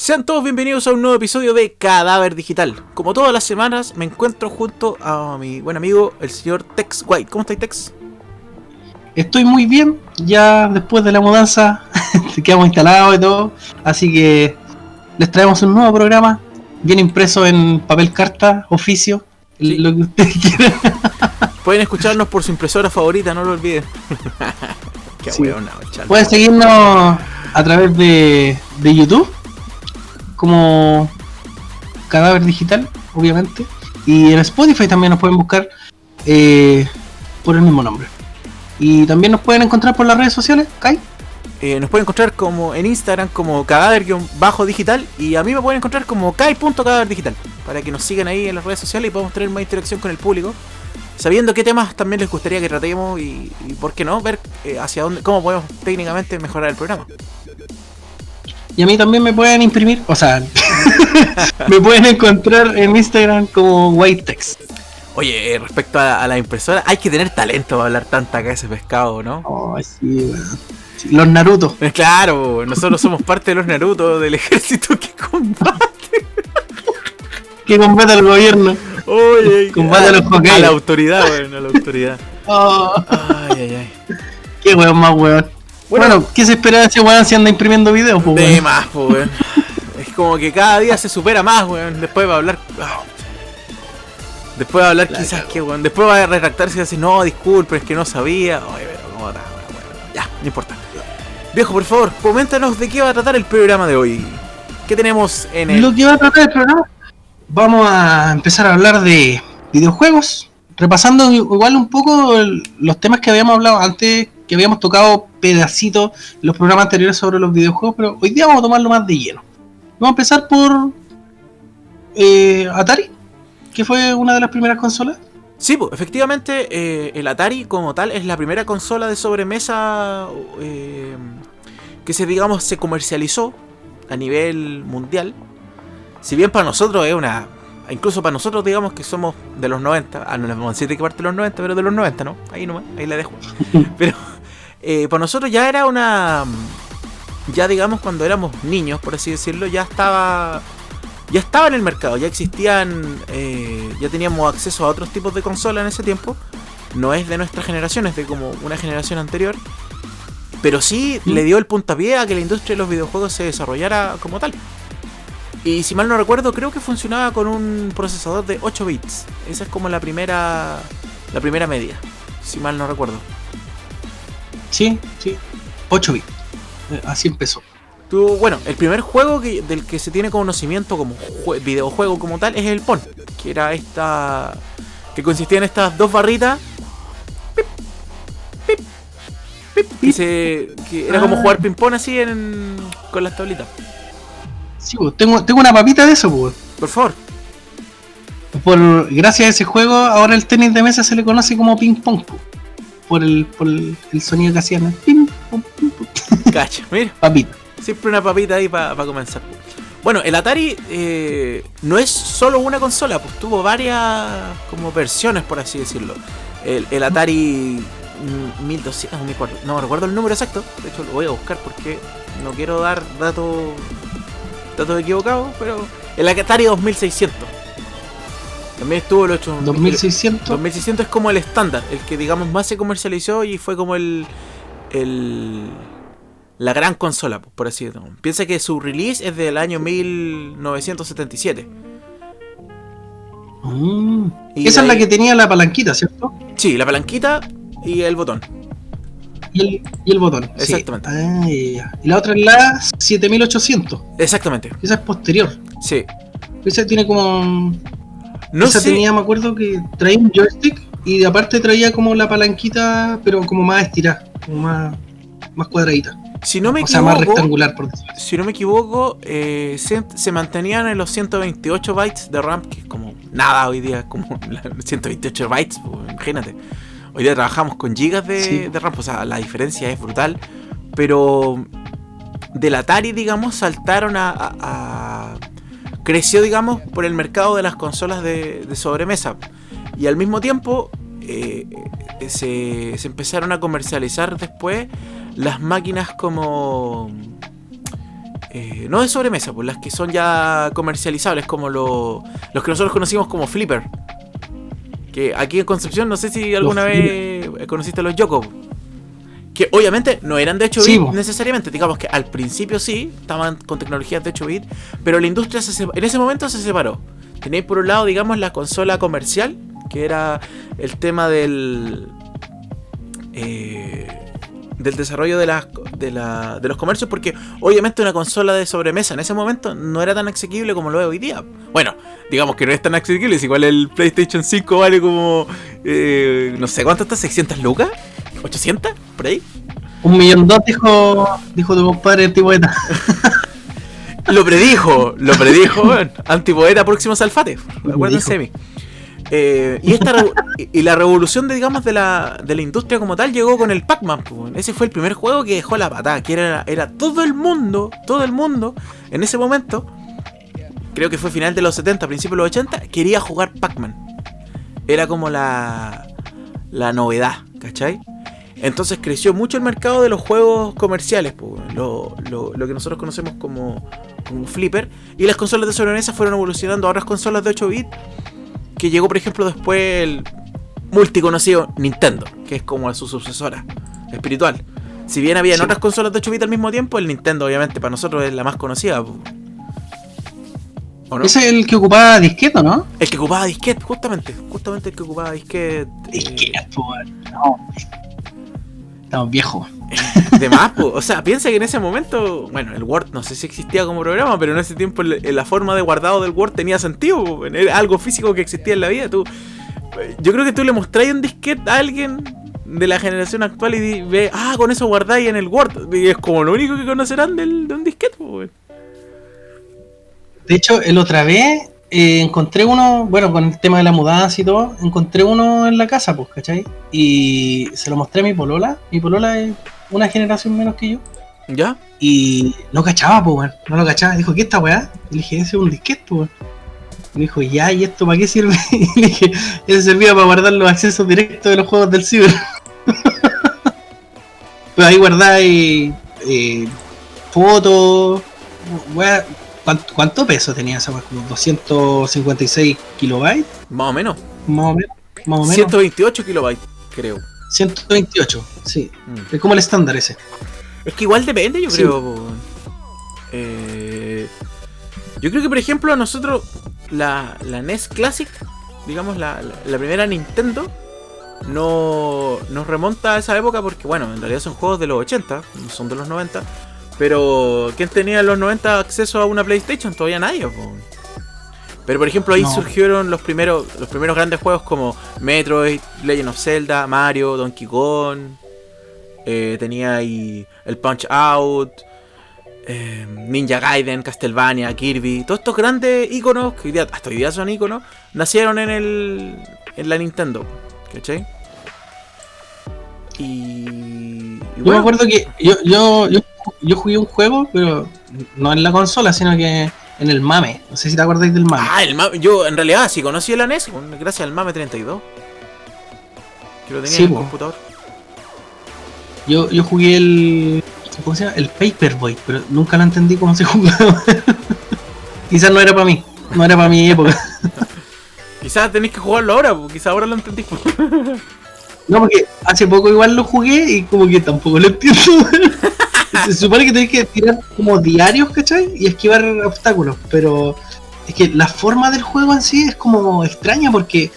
Sean todos bienvenidos a un nuevo episodio de Cadáver Digital. Como todas las semanas me encuentro junto a mi buen amigo, el señor Tex White. ¿Cómo estáis, Tex? Estoy muy bien, ya después de la mudanza quedamos instalados y todo, así que les traemos un nuevo programa, bien impreso en papel carta, oficio, Sí. lo que ustedes quieran. Pueden escucharnos por su impresora favorita, no lo olviden. Qué Sí. hueón, chale. Pueden seguirnos a través de YouTube, como Cadáver Digital, obviamente, y en Spotify también nos pueden buscar por el mismo nombre. Y también nos pueden encontrar por las redes sociales, Kai. Nos pueden encontrar como en Instagram como cadáver-digital y a mí me pueden encontrar como kai.cadáverdigital para que nos sigan ahí en las redes sociales y podamos tener más interacción con el público, sabiendo qué temas también les gustaría que tratemos y por qué no, ver hacia dónde, cómo podemos técnicamente mejorar el programa. Y a mí también me pueden imprimir, o sea, me pueden encontrar en Instagram como Whitetext. Oye, respecto a la impresora, hay que tener talento para hablar tanta cabeza de pescado, ¿no? Oh, sí, weón. Sí, los Naruto. Claro, nosotros somos parte de los Naruto, del ejército que combate. Que combate al gobierno. Oye, Combate a los Hokage. a la autoridad, weón, a la autoridad. Oh, Ay. qué weón más weón. Bueno, ¿qué se espera de ese weón si anda imprimiendo videos? Pues, De weón? más, po, weón. Es como que cada día se supera más, weón. Después va a hablar. Después va a hablar La quizás cago. que, weón. Después va a retractarse y decir, no, disculpen, es que no sabía. Oye, pero cómo está, weón. Ya, no importa. Viejo, por favor, coméntanos de qué va a tratar el programa de hoy. ¿Qué tenemos en el...? Lo que va a tratar el programa, vamos a empezar a hablar de videojuegos, repasando igual un poco los temas que habíamos hablado antes, que habíamos tocado pedacitos en los programas anteriores sobre los videojuegos, pero hoy día vamos a tomarlo más de lleno. Vamos a empezar por Atari, que fue una de las primeras consolas. Sí, pues, efectivamente, el Atari como tal es la primera consola de sobremesa que se comercializó a nivel mundial. Si bien para nosotros es una... Incluso para nosotros, digamos que somos de los 90. No les vamos a decir de qué parte de los 90, pero de los 90, ¿no? Ahí nomás, ahí la dejo. Pero para nosotros ya era una... Ya digamos cuando éramos niños, por así decirlo, ya estaba en el mercado, ya existían, ya teníamos acceso a otros tipos de consolas en ese tiempo. No es de nuestra generación, es de como una generación anterior. Pero sí le dio el puntapié a que la industria de los videojuegos se desarrollara como tal. Y si mal no recuerdo, creo que funcionaba con un procesador de 8 bits. Esa es como la primera medida, si mal no recuerdo. Sí, 8 bits. Así empezó. Bueno, el primer juego del que se tiene conocimiento como videojuego como tal es el Pong, que era que consistía en estas dos barritas pip, pip, pip, que era como jugar ping pong así con las tablitas. Sí, pues, tengo una papita de eso, pues. Por favor. Gracias a ese juego, ahora el tenis de mesa se le conoce como ping pong, pues, por el sonido que hacían, ¿no? Ping pong, ping pong. Cacha, mira. Papita. Siempre una papita ahí para comenzar. Bueno, el Atari no es solo una consola, pues tuvo varias como versiones, por así decirlo. El Atari 1200, no me recuerdo el número exacto, de hecho lo voy a buscar porque no quiero dar datos equivocados, pero el Atari 2600. También estuvo el 8. 2600. 2600 es como el estándar, el que digamos más se comercializó y fue como la gran consola, por así decirlo. Piensa que su release es del año 1977. Y Esa es la ahí- que tenía la palanquita, ¿cierto? Sí, la palanquita y el botón. Y el botón. Exactamente. Sí. Ah, ya. Y la otra es la 7800. Exactamente. Esa es posterior. Sí. Esa tiene como... No esa sé. tenía, me acuerdo que traía un joystick y de aparte traía como la palanquita, pero como más estirada, como más cuadradita. Si no me O sea, más equivoco, rectangular, por decirlo así. si no me equivoco, se mantenían en los 128 bytes de RAM, que es como nada hoy día, como 128 bytes, pues, imagínate. Hoy día trabajamos con gigas de RAM, o sea, la diferencia es brutal. Pero del Atari, digamos, saltaron creció, digamos, por el mercado de las consolas de sobremesa. Y al mismo tiempo se empezaron a comercializar después las máquinas como no de sobremesa, pues las que son ya comercializables, como los que nosotros conocimos como Flipper. Que aquí en Concepción, no sé si alguna vez conociste los Yoco. Que obviamente no eran de 8 bits necesariamente, digamos que al principio sí, estaban con tecnologías de 8 bits, pero la industria en ese momento se separó. Tenéis por un lado, digamos, la consola comercial, que era el tema del desarrollo de los comercios, porque obviamente una consola de sobremesa en ese momento no era tan asequible como lo es hoy día. Bueno, digamos que no es tan asequible, es igual el PlayStation 5 vale como, no sé cuánto está, 600 lucas, 800, por ahí. 1.200.000 dijo tu compadre Antipoeta. Lo predijo, Antipoeta próximo Salfate, acuérdense de mí. Y la revolución de la industria como tal llegó con el Pac-Man. Ese fue el primer juego que dejó la patada, que era todo el mundo en ese momento, creo que fue final de los 70, principios de los 80, quería jugar Pac-Man. Era como la novedad, ¿cachai? Entonces creció mucho el mercado de los juegos comerciales, lo que nosotros conocemos como Flipper, y las consolas de sobremesa fueron evolucionando a otras consolas de 8 bits, que llegó por ejemplo después el multiconocido Nintendo, que es como su sucesora espiritual. Si bien había otras consolas de 8 bits al mismo tiempo, el Nintendo obviamente para nosotros es la más conocida. ¿O no? Ese es el que ocupaba disquete, ¿no? El que ocupaba disquete, justamente el que ocupaba disquete. No. Estamos viejos. De más, o sea, piensa que en ese momento, bueno, el Word no sé si existía como programa, pero en ese tiempo la forma de guardado del Word tenía sentido, era algo físico que existía en la vida. Yo creo que tú le mostrás un disquete a alguien de la generación actual y ve, con eso guardáis en el Word, y es como lo único que conocerán de un disquete. De hecho, el otra vez encontré uno, bueno, con el tema de la mudanza y todo, encontré uno en la casa, pues, ¿cachai? Y se lo mostré a mi polola. Mi polola es una generación menos que yo. ¿Ya? Y no cachaba, pues, weón. No lo cachaba. Dijo, ¿qué es esta weá? Y le dije, ese es un disquete, pues, weón. Y me dijo, ya, ¿y esto para qué sirve? Y le dije, ese servía para guardar los accesos directos de los juegos del ciber. Pues ahí guardáis fotos, weá. ¿Cuánto peso tenía esa weá? Como 256 kilobytes. Más o menos. Más o menos. 128 kilobytes, creo. 128, sí. Es como el estándar ese. Es que igual depende, yo creo. Yo creo que, por ejemplo, a nosotros, la NES Classic, digamos, la primera Nintendo, no nos remonta a esa época porque, bueno, en realidad son juegos de los 80, no son de los 90. Pero, ¿quién tenía en los 90 acceso a una PlayStation? Todavía nadie, Pero por ejemplo ahí surgieron los primeros grandes juegos como Metroid, Legend of Zelda, Mario, Donkey Kong. Tenía ahí el Punch Out, Ninja Gaiden, Castlevania, Kirby. Todos estos grandes iconos, que hasta hoy día son iconos, nacieron en la Nintendo, ¿cachai? Yo me acuerdo que yo jugué un juego, pero no en la consola, sino que en el MAME. No sé si te acordáis del MAME. El MAME. Yo en realidad sí conocí la NES gracias al MAME 32. Que lo tenía en el computador. Yo jugué ¿cómo se llama? El Paperboy, pero nunca lo entendí cómo se jugaba. Quizás no era para mí. No era para mi época. Quizás tenéis que jugarlo ahora, porque quizás ahora lo entendí. No, porque hace poco igual lo jugué y como que tampoco lo entiendo. Se supone que tenés que tirar como diarios, ¿cachai? Y esquivar obstáculos, pero es que la forma del juego en sí es como extraña porque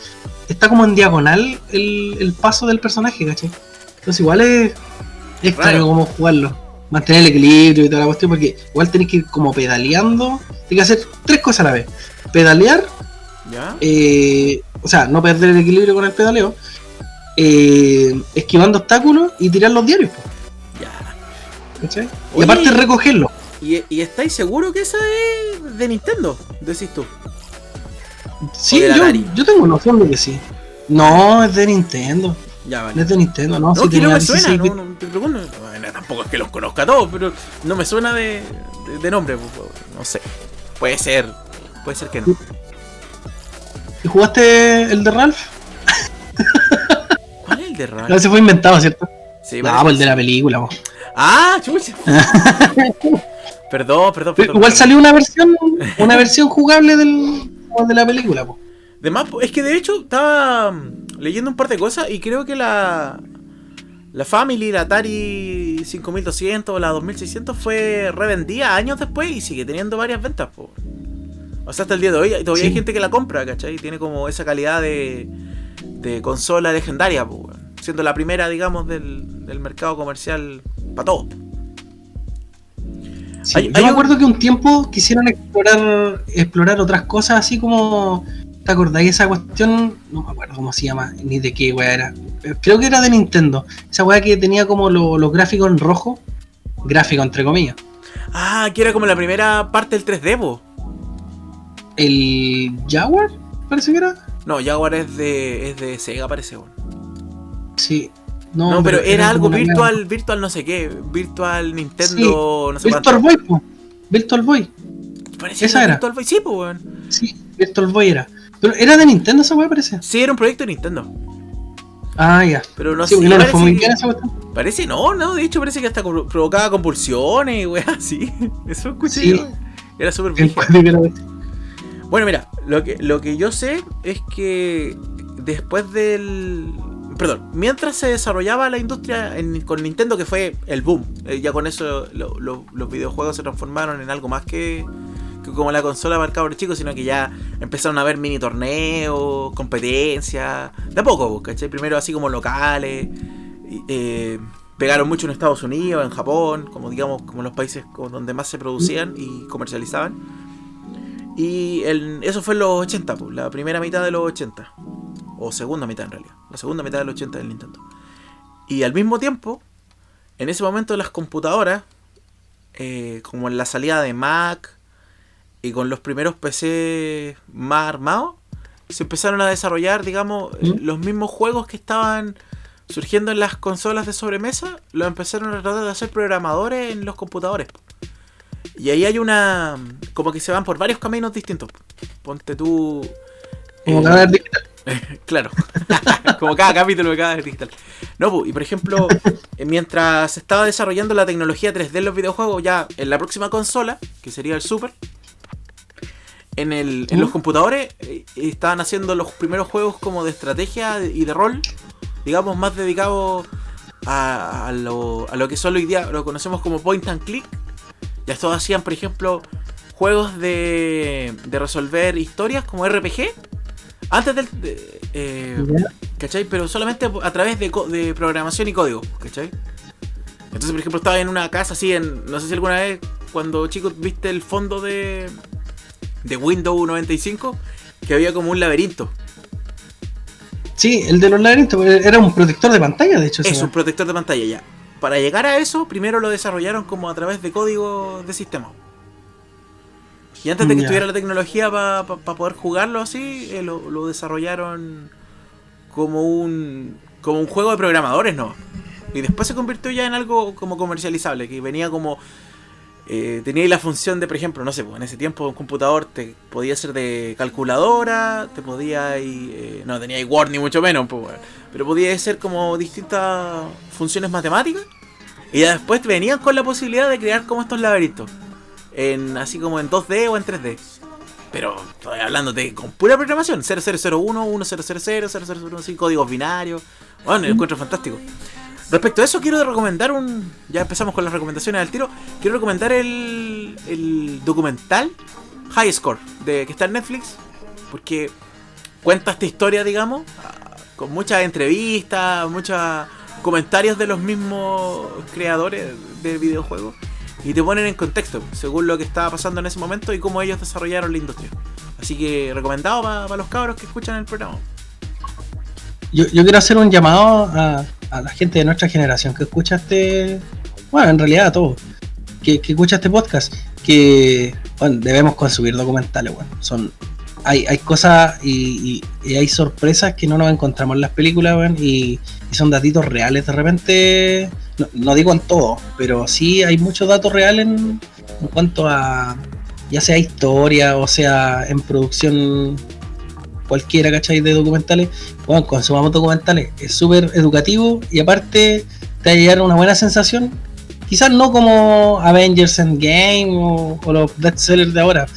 está como en diagonal el paso del personaje, ¿cachai? Entonces igual es extraño como jugarlo. Mantener el equilibrio y toda la cuestión, porque igual tenés que ir como pedaleando. Tenés que hacer 3 cosas a la vez. Pedalear, ¿ya? O sea, no perder el equilibrio con el pedaleo. Esquivando obstáculos y tirar los diarios, pues. ¿Cachai? Y aparte recogerlo. ¿Y estáis seguros que esa es de Nintendo? Decís tú. Sí, yo tengo noción de que sí. No, es de Nintendo. Ya, vale. No es de Nintendo, no. No, sí, que no me suena, 16, no te pregunto. Bueno, tampoco es que los conozca todos, pero no me suena de nombre. No sé. Puede ser que no. ¿Y jugaste el de Ralph? ¿Cuál es el de Ralph? No, ese fue inventado, ¿cierto? Sí, no, pues el de la película, po. ¡Ah, chucha! Perdón. Igual salió una versión jugable de la película, po. Además, es que de hecho estaba leyendo un par de cosas y creo que la Family, la Atari 5200 o la 2600 fue revendida años después y sigue teniendo varias ventas, po. O sea, hasta el día de hoy todavía Sí. hay gente que la compra, ¿cachai? Tiene como esa calidad de consola legendaria, po, siendo la primera, digamos, del mercado comercial para todos. Sí, yo me acuerdo que un tiempo quisieron explorar otras cosas, así como... ¿Te acordáis esa cuestión? No me acuerdo cómo se llama, ni de qué weá era. Creo que era de Nintendo. Esa weá que tenía como los gráficos en rojo. Gráfico, entre comillas. Ah, que era como la primera parte del 3D, po. ¿El Jaguar? Parece que era. No, Jaguar es de Sega, parece, bueno. Sí. No, pero era algo como una virtual no sé qué. Virtual Nintendo, Sí, no sé Virtual cuánto. Boy, po. Virtual Boy. Parecía esa era. Virtual Boy, sí, pues, weón. Sí, Virtual Boy era. Pero era de Nintendo esa weá, parece. Sí, era un proyecto de Nintendo. Ah, ya. Pero no Sí, sé. porque no le fue muy que- bien esa cuestión. Parece, no, de hecho parece que hasta provocaba convulsiones y weá, sí. Eso escuché Sí. yo. Era súper El brígido. cuadro que era ese. Bueno, mira, lo que yo sé es que después del... Perdón, mientras se desarrollaba la industria con Nintendo, que fue el boom, ya con eso los videojuegos se transformaron en algo más que como la consola para el cabro chico, sino que ya empezaron a haber mini torneos, competencias, de a poco, ¿cachai? Primero así como locales, pegaron mucho en Estados Unidos, en Japón, como digamos, como los países donde más se producían y comercializaban. Y eso fue en los 80, pues, la primera mitad de los 80. O segunda mitad en realidad. La segunda mitad de los 80 del Nintendo. Y al mismo tiempo, en ese momento las computadoras, como en la salida de Mac y con los primeros PC más armados, se empezaron a desarrollar, digamos, los mismos juegos que estaban surgiendo en las consolas de sobremesa, los empezaron a tratar de hacer programadores en los computadores. Y ahí hay una... como que se van por varios caminos distintos. Ponte tú... Como cada vez digital. Claro. Como cada capítulo de cada digital. No, pues, y por ejemplo, mientras se estaba desarrollando la tecnología 3D en los videojuegos, ya en la próxima consola, que sería el Super, en los computadores estaban haciendo los primeros juegos como de estrategia y de rol, digamos, más dedicados a lo que solo hoy día lo conocemos como point and click. Ya estos hacían, por ejemplo, juegos de resolver historias como RPG. Antes ¿cachai? Pero solamente a través de programación y código, ¿cachai? Entonces, por ejemplo, estaba en una casa así, no sé si alguna vez, cuando chicos viste el fondo de Windows 95, que había como un laberinto. Sí, el de los laberintos era un protector de pantalla, de hecho. Es un protector de pantalla ya. Para llegar a eso, primero lo desarrollaron como a través de código de sistema. Y antes de que estuviera la tecnología para poder jugarlo así, lo desarrollaron como un juego de programadores, ¿no? Y después se convirtió ya en algo como comercializable, que venía como... tenía la función de, por ejemplo, no sé, pues en ese tiempo un computador te podía ser de calculadora, te podía... no tenía Word ni mucho menos, pues, bueno, pero podía ser como distintas funciones matemáticas. Y ya después venían con la posibilidad de crear como estos laberintos. Así como en 2D o en 3D. Pero estoy hablándote con pura programación. 0001, 1000, 0001, sin códigos binarios. Bueno, lo encuentro fantástico. Respecto a eso quiero recomendar ya empezamos con las recomendaciones al tiro. Quiero recomendar el documental High Score, que está en Netflix. Porque cuenta esta historia, digamos, con muchas entrevistas, muchos comentarios de los mismos creadores de videojuegos. Y te ponen en contexto, según lo que estaba pasando en ese momento y cómo ellos desarrollaron la industria. Así que recomendado para los cabros que escuchan el programa. Yo quiero hacer un llamado a la gente de nuestra generación que escucha bueno, en realidad a todos, que escucha este podcast, que bueno, debemos consumir documentales, bueno. Hay cosas y hay sorpresas que no nos encontramos en las películas, bueno, y son datitos reales de repente. No digo en todo, pero sí hay muchos datos reales en cuanto a ya sea historia o sea en producción cualquiera, ¿cachai? De documentales. Bueno, consumamos documentales, es súper educativo y aparte te va a llegar una buena sensación Quizás no como Avengers Endgame o los bestsellers de ahora,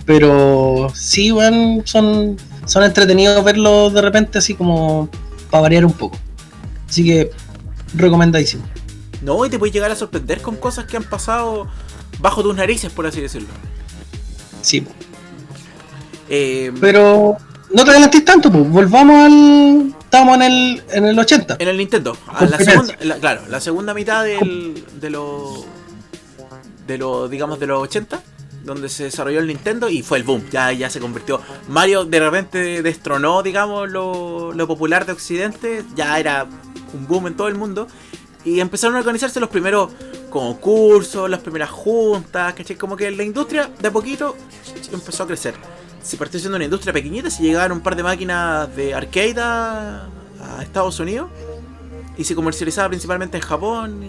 pero sí, bueno, son entretenidos verlos de repente así como para variar un poco. Así que recomendadísimo. No, y te puedes llegar a sorprender con cosas que han pasado bajo tus narices, por así decirlo. Sí. Pero no te adelantes tanto, pues. Volvamos al... Estamos en el 80. En el Nintendo. La segunda mitad de los digamos, de los 80, donde se desarrolló el Nintendo y fue el boom. Ya se convirtió. Mario de repente destronó, digamos, lo popular de Occidente. Ya era un boom en todo el mundo. Y empezaron a organizarse los primeros concursos, las primeras juntas, ¿cachai? Como que la industria de a poquito empezó a crecer. Se partió siendo una industria pequeñita, se llegaron un par de máquinas de arcade a Estados Unidos y se comercializaba principalmente en Japón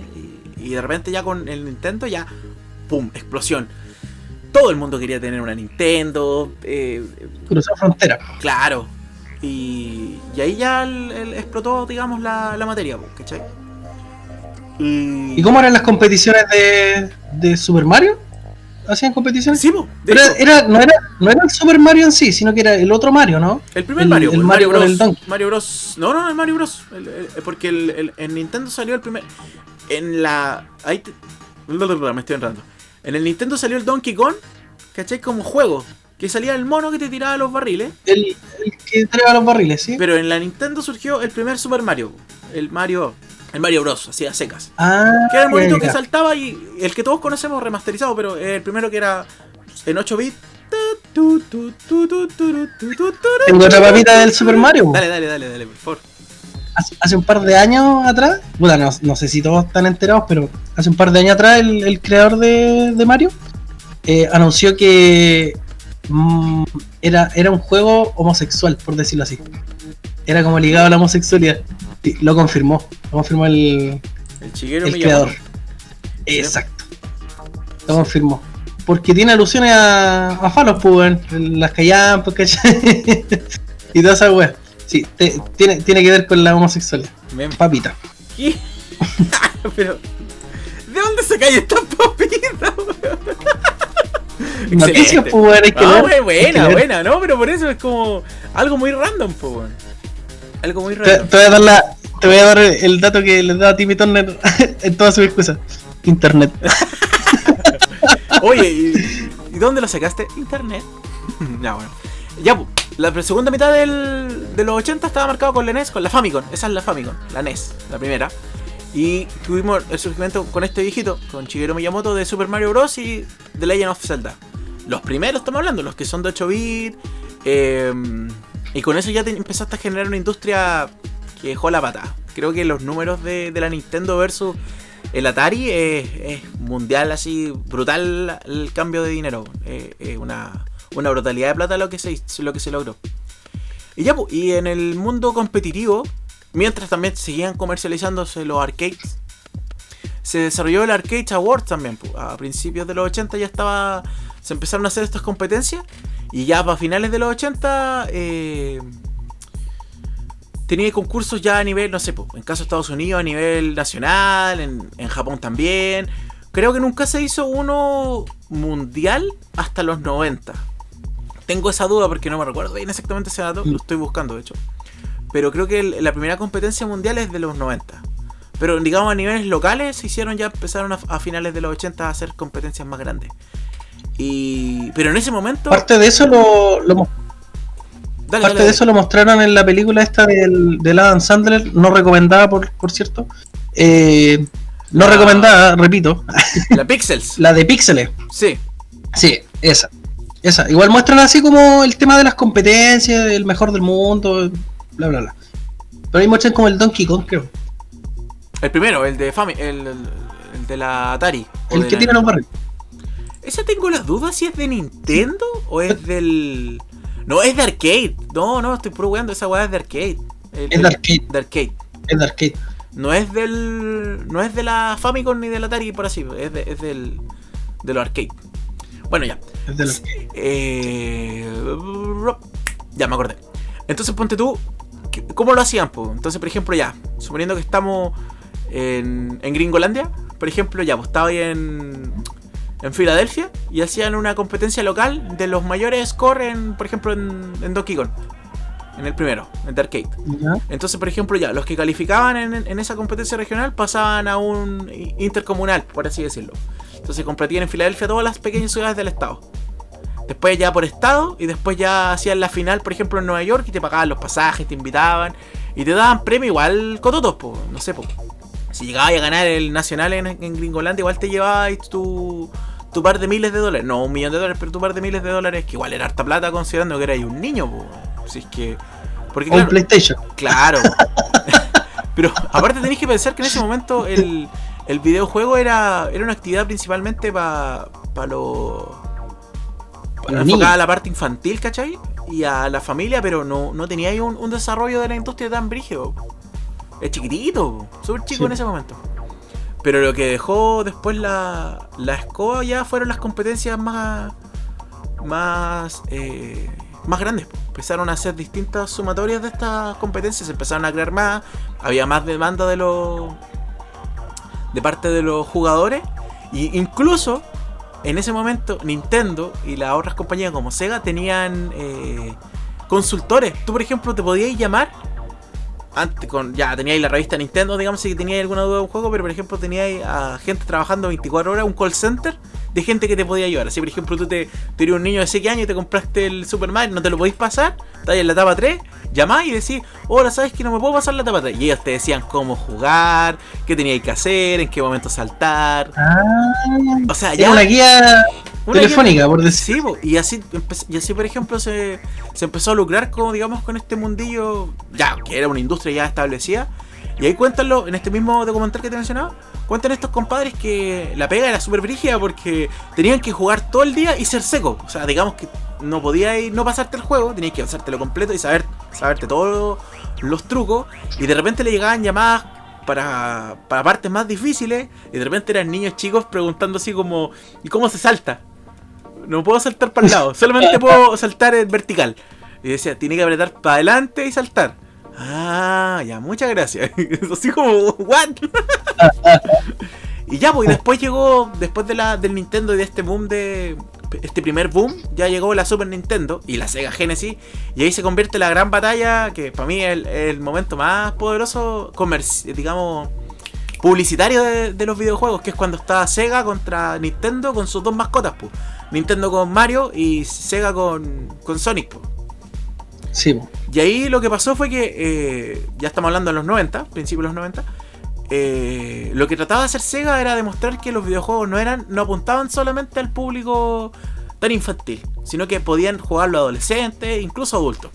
y de repente ya con el Nintendo ya, ¡pum!, explosión. Todo el mundo quería tener una Nintendo. Cruzó frontera. Claro. Y ahí ya explotó, digamos, la materia, ¿cachai? ¿Y cómo eran las competiciones de Super Mario? ¿Hacían competiciones? Sí, pero no era el Super Mario en sí, sino que era el otro Mario, ¿no? El primer Mario. El Mario Bros. El Donkey. Mario Bros. No, el Mario Bros. Porque en Nintendo salió el primer... En la... Ahí me estoy entrando. En el Nintendo salió el Donkey Kong, ¿cachai? Como juego. Que salía el mono que te tiraba los barriles. El que tiraba los barriles, sí. Pero en la Nintendo surgió el primer Super Mario. El Mario Bros, así a secas. Que era el monito que saltaba y el que todos conocemos remasterizado, pero el primero que era en 8 bits. Tengo otra papita del Super Mario. Dale, por favor. Hace un par de años atrás, bueno, no sé si todos están enterados, pero hace un par de años atrás el creador de Mario anunció que era un juego homosexual, por decirlo así. Era como ligado a la homosexualidad. Lo confirmó el creador. Exacto. Lo confirmó. Porque tiene alusiones a falos, pues, las callampas, ¿cachai? Y toda esa wea. Sí, tiene que ver con la homosexualidad. Bien. Papita. ¿Qué? Pero, ¿de dónde se cae esta papita? Noticias, pues, hay que ver. Buena, no, pero por eso es como algo muy random, pues. Algo muy random. Te voy a dar el dato que les da a Timmy Turner en todas sus excusas. Internet. Oye, ¿y dónde lo sacaste? Internet. Ya, bueno. Ya, pues, la segunda mitad de los 80 estaba marcado con la NES, con la Famicom. Esa es la Famicom, la NES, la primera. Y tuvimos el surgimiento con este viejito, con Shigeru Miyamoto, de Super Mario Bros. Y The Legend of Zelda. Los primeros estamos hablando, los que son de 8 bits. Y con eso ya empezaste a generar una industria que dejó la patada. Creo que los números de la Nintendo versus el Atari es mundial, así, brutal el cambio de dinero. Una brutalidad de plata lo que se logró. Y ya, y en el mundo competitivo, mientras también seguían comercializándose los arcades, se desarrolló el Arcade Awards también. A principios de los 80 ya se empezaron a hacer estas competencias. Y ya para finales de los 80 tenía concursos ya a nivel, no sé, en caso de Estados Unidos a nivel nacional, en Japón también. Creo que nunca se hizo uno mundial hasta los 90. Tengo esa duda porque no me recuerdo bien exactamente ese dato, lo estoy buscando de hecho. Pero creo que la primera competencia mundial es de los 90. Pero digamos a niveles locales se hicieron, ya empezaron a finales de los 80 a hacer competencias más grandes. Pero en ese momento... Parte de eso Parte de eso lo mostraron en la película esta del Adam Sandler, no recomendada por cierto. No recomendada, repito. La Pixels. La de Píxeles. Sí. Sí, esa. Igual muestran así como el tema de las competencias, el mejor del mundo, bla bla bla. Pero ahí muestran como el Donkey Kong, creo. El primero, el de el de la Atari. El que tiene los barriles. Esa tengo las dudas si es de Nintendo o es del... No, es de arcade. No, estoy puro weando, esa weá es de arcade. Es de arcade. Es de arcade. No es de la Famicom ni del Atari, por así, es de los arcade. Bueno, ya. Es de los ya me acordé. Entonces ponte tú, ¿cómo lo hacían, po? Entonces, por ejemplo, ya, suponiendo que estamos en Gringolandia, por ejemplo, ya, pues estaba ahí en Filadelfia y hacían una competencia local de los mayores score por ejemplo, en Donkey Kong. En el primero, en The Arcade. ¿Ya? Entonces, por ejemplo, ya, los que calificaban en esa competencia regional pasaban a un intercomunal, por así decirlo. Entonces competían en Filadelfia todas las pequeñas ciudades del estado. Después ya por estado, y después ya hacían la final, por ejemplo, en Nueva York, y te pagaban los pasajes, te invitaban, y te daban premio igual cototos, po, no sé, po. Si llegabas a ganar el nacional en Gringolandia, igual te llevabas tu par de miles de dólares. No $1.000.000, pero tu par de miles de dólares, que igual era harta plata considerando que eras un niño, po. Si es que... Porque, claro, un PlayStation. Claro. Pero aparte tenéis que pensar que en ese momento el videojuego era una actividad principalmente para enfocada a la parte infantil, ¿cachai? Y a la familia, pero no tenía ahí un desarrollo de la industria tan brígido. Es chiquitito, súper chico, sí, en ese momento. Pero lo que dejó después la escoba ya fueron las competencias más grandes. Empezaron a hacer distintas sumatorias de estas competencias, empezaron a crear más, había más demanda de parte de los jugadores, y incluso en ese momento Nintendo y las otras compañías como Sega tenían consultores. Tú, por ejemplo, te podías llamar antes, ya teníais la revista Nintendo, digamos, si teníais alguna duda de un juego, pero por ejemplo teníais a gente trabajando 24 horas, un call center de gente que te podía ayudar. Así, por ejemplo, tú eres un niño de 6 años y te compraste el Super Mario, no te lo podéis pasar, estás en la etapa 3, llamás y decís, hola, ¿sabes que no me puedo pasar la etapa 3? Y ellos te decían cómo jugar, qué teníais que hacer, en qué momento saltar. O sea, ya... Una guía telefónica, por decir. Sí, y así, por ejemplo, se empezó a lucrar con este mundillo, ya, que era una industria ya establecida. Y ahí cuéntanlo, en este mismo documental que te mencionaba, cuentan estos compadres que la pega era súper brígida porque tenían que jugar todo el día y ser seco. O sea, digamos que no podías no pasarte el juego, tenías que pasártelo completo y saberte todos los trucos. Y de repente le llegaban llamadas para partes más difíciles, y de repente eran niños chicos preguntando así como, ¿y cómo se salta? No puedo saltar para el lado, solamente puedo saltar en vertical. Y decía, tiene que apretar para adelante y saltar. Ah, ya, muchas gracias. Así como, ¿what? Y ya, pues, y después llegó, después del Nintendo y de este boom este primer boom, ya llegó la Super Nintendo y la Sega Genesis, y ahí se convierte la gran batalla, que para mí es el momento más poderoso, digamos, publicitario de los videojuegos, que es cuando está Sega contra Nintendo con sus dos mascotas, pues. Nintendo con Mario y Sega con Sonic, pues. Sí. Y ahí lo que pasó fue que, ya estamos hablando de los 90, principios de los 90, lo que trataba de hacer Sega era demostrar que los videojuegos no apuntaban solamente al público tan infantil, sino que podían jugarlo adolescentes, incluso adultos.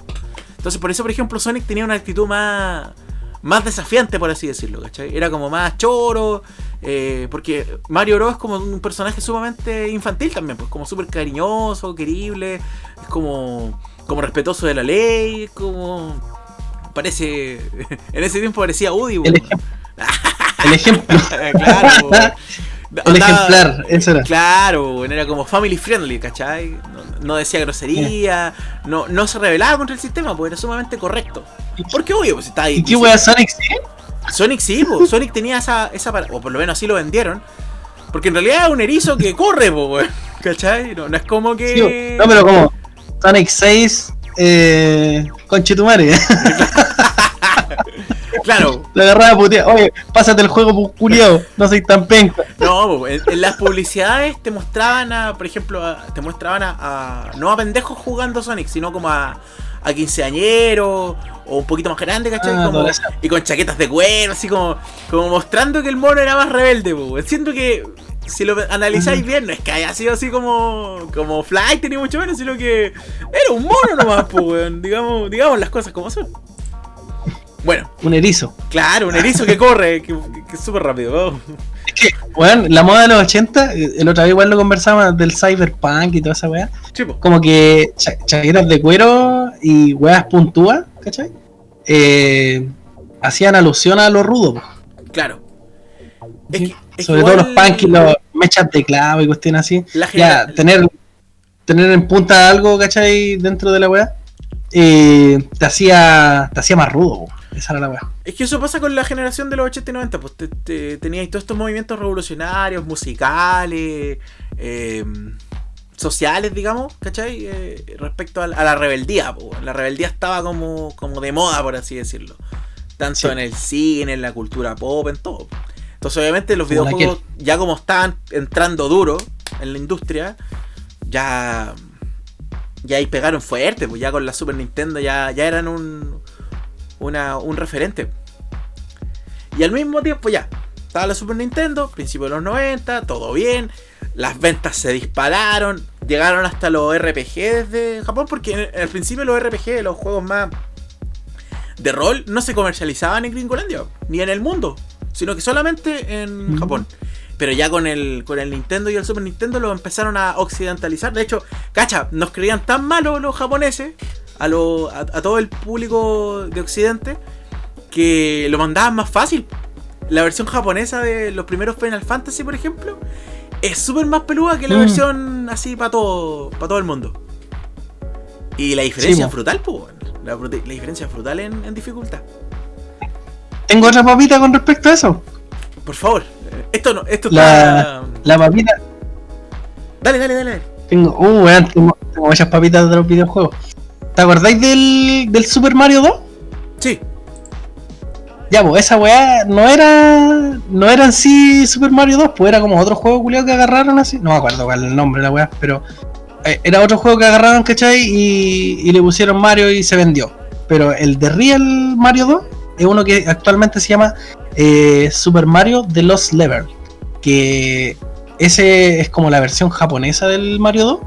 Entonces por eso, por ejemplo, Sonic tenía una actitud más desafiante, por así decirlo, ¿cachai? Era como más choro, porque Mario Bros es como un personaje sumamente infantil también, pues como súper cariñoso, querible, es como respetuoso de la ley, como parece, en ese tiempo parecía Woody, el ejemplo. Claro, el ejemplar, eso era. Claro, era como family friendly, ¿cachai? No decía grosería, no se rebelaba contra el sistema, porque era sumamente correcto. Porque obvio, pues está ahí. ¿Y qué wea, Sonic sí? Sonic sí, pues Sonic tenía esa o por lo menos así lo vendieron. Porque en realidad es un erizo que corre, pues, ¿cachai? No es como que... Sí, no, pero como Sonic 6, conchetumare. Claro. La agarraba a putear. Oye, pásate el juego, culiao. No soy tan penca. No, en las publicidades te mostraban por ejemplo, no a pendejos jugando Sonic, sino como a quinceañeros o un poquito más grande, ¿cachai? Y con chaquetas de cuero, así como mostrando que el mono era más rebelde, pues. Siento que si lo analizáis bien, no es que haya sido así como Flight ni mucho menos, sino que era un mono nomás, pues, weón. Digamos las cosas como son. Bueno. Un erizo. Claro, un erizo que corre, que es súper rápido. Oh. Es que, bueno, la moda de los 80, el otro día igual lo conversábamos del cyberpunk y toda esa weá. Chipo. Como que chaquetas de cuero y weas puntúas, ¿cachai? Hacían alusión a lo rudo. Claro. ¿Sí? Sobre todo los punk y los mechas de clavo y cuestiones así. Ya, tener en punta algo, ¿cachai? Dentro de la weá. Te hacía más rudo. Esa era la weá. Es que eso pasa con la generación de los 80 y 90, pues teníais todos estos movimientos revolucionarios, musicales, sociales, digamos, ¿cachai? Respecto a la rebeldía, pues. La rebeldía estaba como de moda, por así decirlo. Tanto en el cine, en la cultura pop, en todo. Entonces obviamente los videojuegos, ya como estaban entrando duro en la industria, ya ahí pegaron fuerte, pues ya con la Super Nintendo ya eran un referente. Y al mismo tiempo ya estaba la Super Nintendo, principios de los 90, todo bien, las ventas se dispararon, llegaron hasta los RPG desde Japón, porque al principio los RPG, los juegos más de rol, no se comercializaban en Gringolandia, ni en el mundo, sino que solamente en Japón. Pero ya con el Nintendo y el Super Nintendo lo empezaron a occidentalizar. De hecho, cacha, nos creían tan malos los japoneses a todo el público de Occidente que lo mandaban más fácil. La versión japonesa de los primeros Final Fantasy, por ejemplo, es súper más peluda que la versión así para todo el mundo. Y la diferencia es brutal, pues. La diferencia es brutal en dificultad. Tengo otra papita con respecto a eso. Por favor, esto está... La papita. Dale. Tengo muchas papitas de los videojuegos. ¿Te acordáis del Super Mario 2? Sí. Ya, pues esa weá no era en sí Super Mario 2, pues era como otro juego culiado que agarraron así. No me acuerdo cuál es el nombre de la weá, pero era otro juego que agarraron, ¿cachai? Y le pusieron Mario y se vendió. Pero el de Real Mario 2 es uno que actualmente se llama Super Mario The Lost Level, que ese es como la versión japonesa del Mario 2,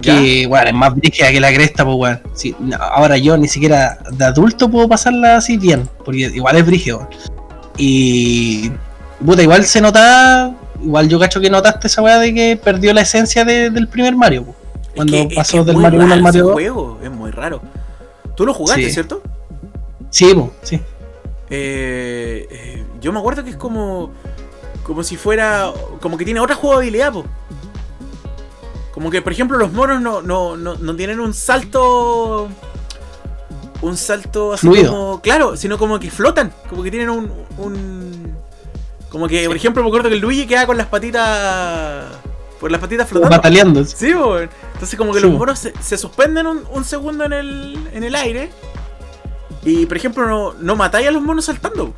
que bueno, es más brígida que la cresta, pues bueno. Sí, no, ahora yo ni siquiera de adulto puedo pasarla así bien, porque igual es brígido. Y puta, igual se nota, igual yo cacho que notaste esa weá de que perdió la esencia del primer Mario, pues, cuando pasó del Mario 1 al Mario 2. Juego es muy raro. Tú lo jugaste, ¿cierto? Sí, pues, sí. Yo me acuerdo que es como si fuera, como que tiene otra jugabilidad, po. Como que por ejemplo los monos no tienen un salto así fluido, como, claro, sino como que flotan, como que tienen como que por ejemplo me acuerdo que el Luigi queda con las patitas flotando, bataleando. Sí, po. Entonces como que los monos se suspenden un segundo en el aire. Y por ejemplo no matáis a los monos saltando.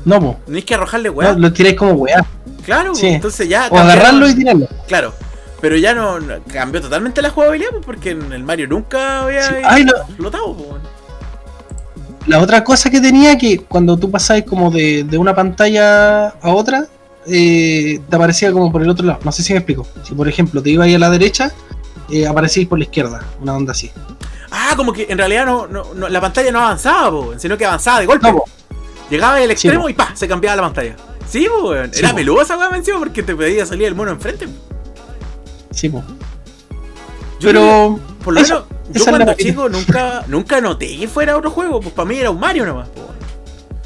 No, po. Tenéis que arrojarle weá. No, lo tiráis como weá. Claro, sí. Entonces ya. O agarrarlo y tirarlo. Claro. Pero ya no cambió totalmente la jugabilidad, pues, porque en el Mario nunca había flotado, pues. La otra cosa que tenía, que cuando tú pasabas como de una pantalla a otra, te aparecía como por el otro lado. No sé si me explico. Si por ejemplo te ibas ahí a la derecha, aparecías por la izquierda, una onda así. Ah, como que en realidad no la pantalla no avanzaba, po, sino que avanzaba de golpe. No, llegaba al extremo y se cambiaba la pantalla. Sí, po, era peluda esa weá encima porque te podía salir el mono enfrente. Sí, po. Pero por lo menos yo cuando chico nunca noté que fuera otro juego, pues para mí era un Mario nomás, po.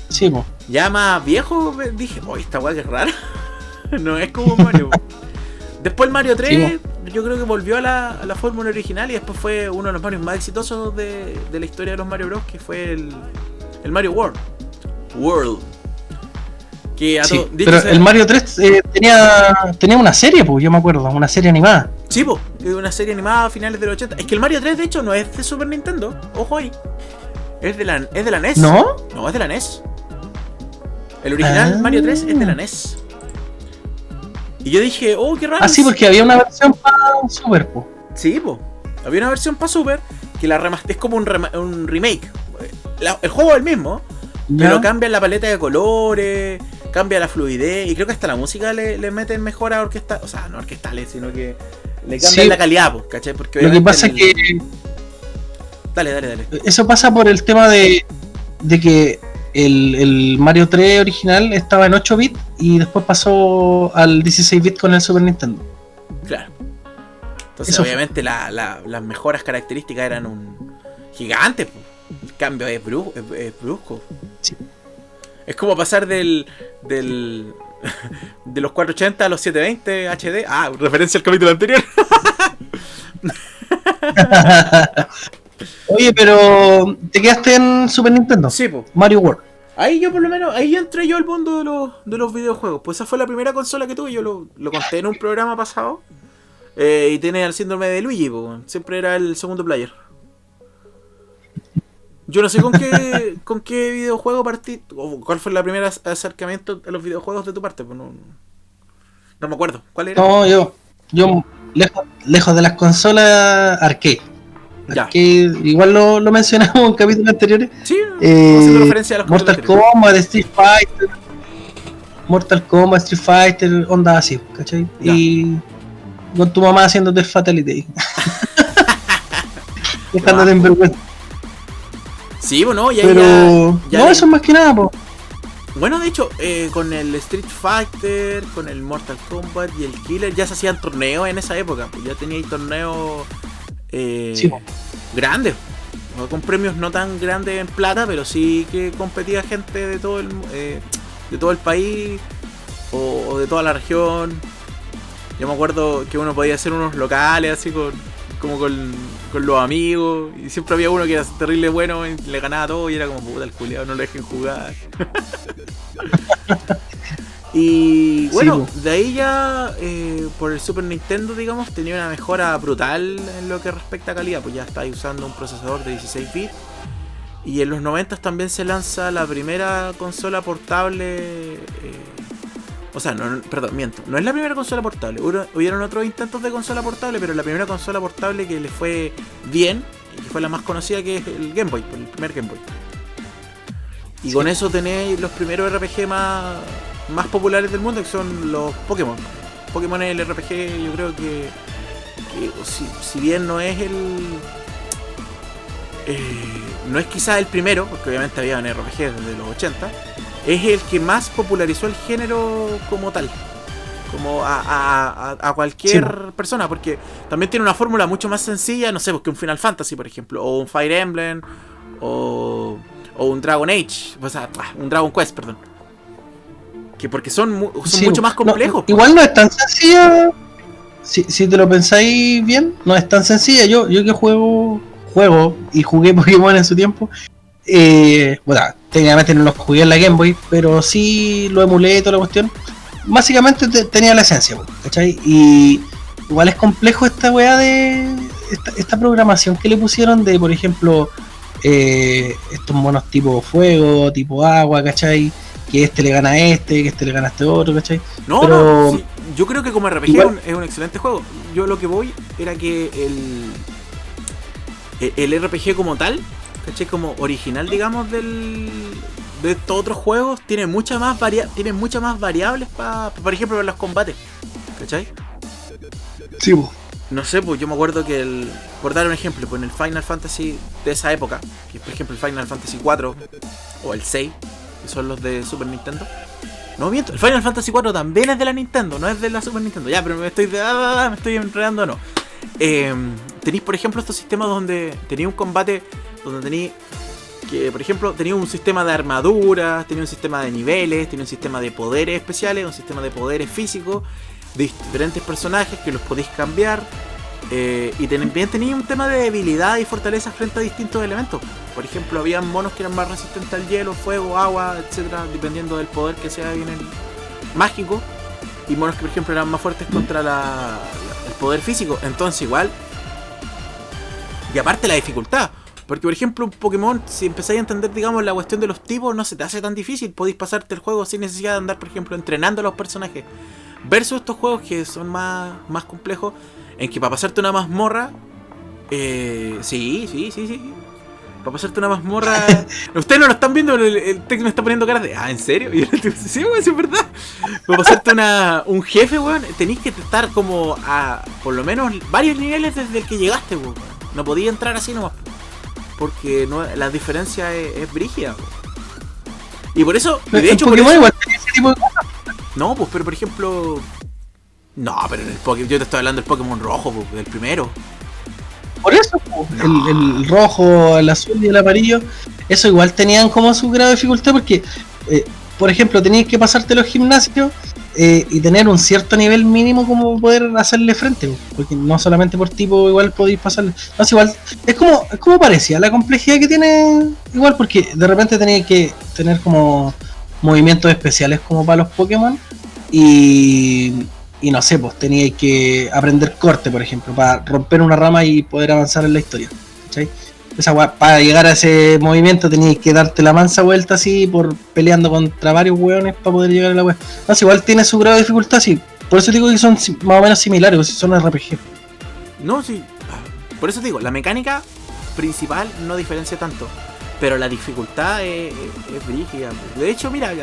Sí, po. Ya más viejo dije, esta weá que es rara. No es como un Mario. Después el Mario 3, yo creo que volvió a la fórmula original y después fue uno de los Marios más exitosos de la historia de los Mario Bros, que fue el Mario World. Que pero el Mario 3 tenía una serie, pues yo me acuerdo, una serie animada. Sí, pues, una serie animada a finales de los 80. Es que el Mario 3 de hecho no es de Super Nintendo, ojo ahí. Es de la NES. ¿No? No, es de la NES. El original Mario 3 es de la NES. Y yo dije, qué raro. Ah, sí, porque había una versión para Super, po. Sí, po. Había una versión para Super que es como un remake. El juego es el mismo, pero cambian la paleta de colores, cambia la fluidez y creo que hasta la música le meten mejoras orquestales. O sea, no orquestales, sino que le cambian la calidad, po, ¿cachai? Porque lo que pasa es que... Dale. Eso pasa por el tema de que el Mario 3 original estaba en 8 bits y después pasó al 16 bits con el Super Nintendo. Claro. Entonces obviamente las mejoras características eran gigantes. El cambio es brusco. Sí. Es como pasar de los 480 a los 720 HD. Ah, referencia al capítulo anterior. Oye, pero te quedaste en Super Nintendo. Sí, pues. Mario World. Ahí yo por lo menos, ahí entré yo al mundo de los videojuegos. Pues esa fue la primera consola que tuve, yo lo conté en un programa pasado. Y tiene el síndrome de Luigi, pues. Siempre era el segundo player. Yo no sé con qué videojuego partí, o cuál fue el primer acercamiento a los videojuegos de tu parte, pues no me acuerdo. ¿Cuál era? No, yo lejos de las consolas arcade. Ya. Que igual lo mencionamos en capítulos anteriores. Sí, haciendo referencia a los Mortal Kombat, Street Fighter. Mortal Kombat, Street Fighter, onda así, ¿cachai? Ya. Y con tu mamá haciéndote el Fatality. Dejándote en vergüenza. Sí, bueno, ya. Pero ya no, eso es más que nada, po. Bueno, de hecho, con el Street Fighter, con el Mortal Kombat y el Killer ya se hacían torneos en esa época. Pues ya teníais torneos Sí, po. grandes, no con premios no tan grandes en plata, pero sí que competía gente de todo el país o de toda la región. Yo me acuerdo que uno podía hacer unos locales así con los amigos, y siempre había uno que era terrible bueno y le ganaba todo y era como puta el culiado, no lo dejen jugar. Y bueno, Sí, de ahí ya por el Super Nintendo, digamos, tenía una mejora brutal en lo que respecta a calidad, pues ya estáis usando un procesador de 16 bits. Y en los 90 también se lanza la primera consola portable. O sea, perdón, miento. No es la primera consola portable. Hubieron otros intentos de consola portable, pero la primera consola portable que le fue bien, y que fue la más conocida, que es el Game Boy, el primer Game Boy. Y con eso tenéis los primeros RPG más populares del mundo, que son los Pokémon. Pokémon es el RPG, yo creo que si bien no es no es quizás el primero, porque obviamente había un RPG desde los 80, es el que más popularizó el género como tal, como a cualquier persona, porque también tiene una fórmula mucho más sencilla, no sé, que un Final Fantasy, por ejemplo, o un Fire Emblem, o un Dragon Age, o sea, un Dragon Quest, perdón. Que porque son mucho más complejos. No, igual no es tan sencilla. Si te lo pensáis bien, no es tan sencilla. Yo que juego y jugué Pokémon en su tiempo. Bueno, técnicamente no lo jugué en la Game Boy, pero sí lo emulé toda la cuestión. Básicamente tenía la esencia, ¿cachai? Y igual es complejo esta weá de esta programación que le pusieron de, por ejemplo, estos monos tipo fuego, tipo agua, ¿cachai? Que este le gana a este, que este le gana a este otro, ¿cachai? No, pero sí, yo creo que como RPG igual, es un excelente juego. Yo lo que voy era que el RPG como tal, ¿cachai? Como original, digamos, de estos otros juegos, tiene muchas más variables por ejemplo, para los combates, ¿cachai? sí, bo. No sé, pues yo me acuerdo que por dar un ejemplo, pues en el Final Fantasy de esa época, que es por ejemplo el Final Fantasy 4 o el 6, que son los de Super Nintendo. No miento, el Final Fantasy 4 también es de la Nintendo, no es de la Super Nintendo. Ya, pero me estoy enredando, no. Tenéis, por ejemplo, estos sistemas donde tenéis un combate, donde tenéis que, por ejemplo, tenéis un sistema de armaduras, tenéis un sistema de niveles, tenéis un sistema de poderes especiales, un sistema de poderes físicos, de diferentes personajes que los podéis cambiar. Y también tenía un tema de debilidad y fortaleza frente a distintos elementos. Por ejemplo, había monos que eran más resistentes al hielo, fuego, agua, etcétera, dependiendo del poder que sea bien mágico. Y monos que, por ejemplo, eran más fuertes contra el poder físico. Entonces, igual. Y aparte, la dificultad. Porque, por ejemplo, un Pokémon, si empezáis a entender, digamos, la cuestión de los tipos, no se te hace tan difícil. Podéis pasarte el juego sin necesidad de andar, por ejemplo, entrenando a los personajes. Versus estos juegos que son más complejos, en que para pasarte una mazmorra, sí. Para pasarte una mazmorra, ustedes no lo están viendo, el texto me está poniendo caras de, ¿en serio? Y yo le digo, sí, weón, sí es verdad. Para pasarte un jefe, weón, tenéis que estar como a por lo menos varios niveles desde el que llegaste, weón. No podía entrar así nomás, porque la diferencia es brígida, weón. Y por eso, y de hecho, Pokémon igual tenía ese tipo de cosas. no, pues, pero por ejemplo. No, pero en el Pokémon. Yo te estoy hablando del Pokémon rojo, pues, del primero. Por eso, el rojo, el azul y el amarillo, eso igual tenían como su grado de dificultad porque, por ejemplo, tenías que pasarte los gimnasios y tener un cierto nivel mínimo como poder hacerle frente, porque no solamente por tipo igual podéis pasarle. No, es igual, es como parecía la complejidad que tiene igual, porque de repente tenéis que tener como movimientos especiales como para los Pokémon y no sé, pues teníais que aprender corte, por ejemplo, para romper una rama y poder avanzar en la historia, ¿cachai? Esa weá, para llegar a ese movimiento tenías que darte la mansa vuelta así por peleando contra varios weones para poder llegar a la weá. No, igual tiene su grado de dificultad, sí. Por eso digo que son más o menos similares, son RPG. No, sí. Por eso te digo, la mecánica principal no diferencia tanto. Pero la dificultad es brígida. De hecho, mira,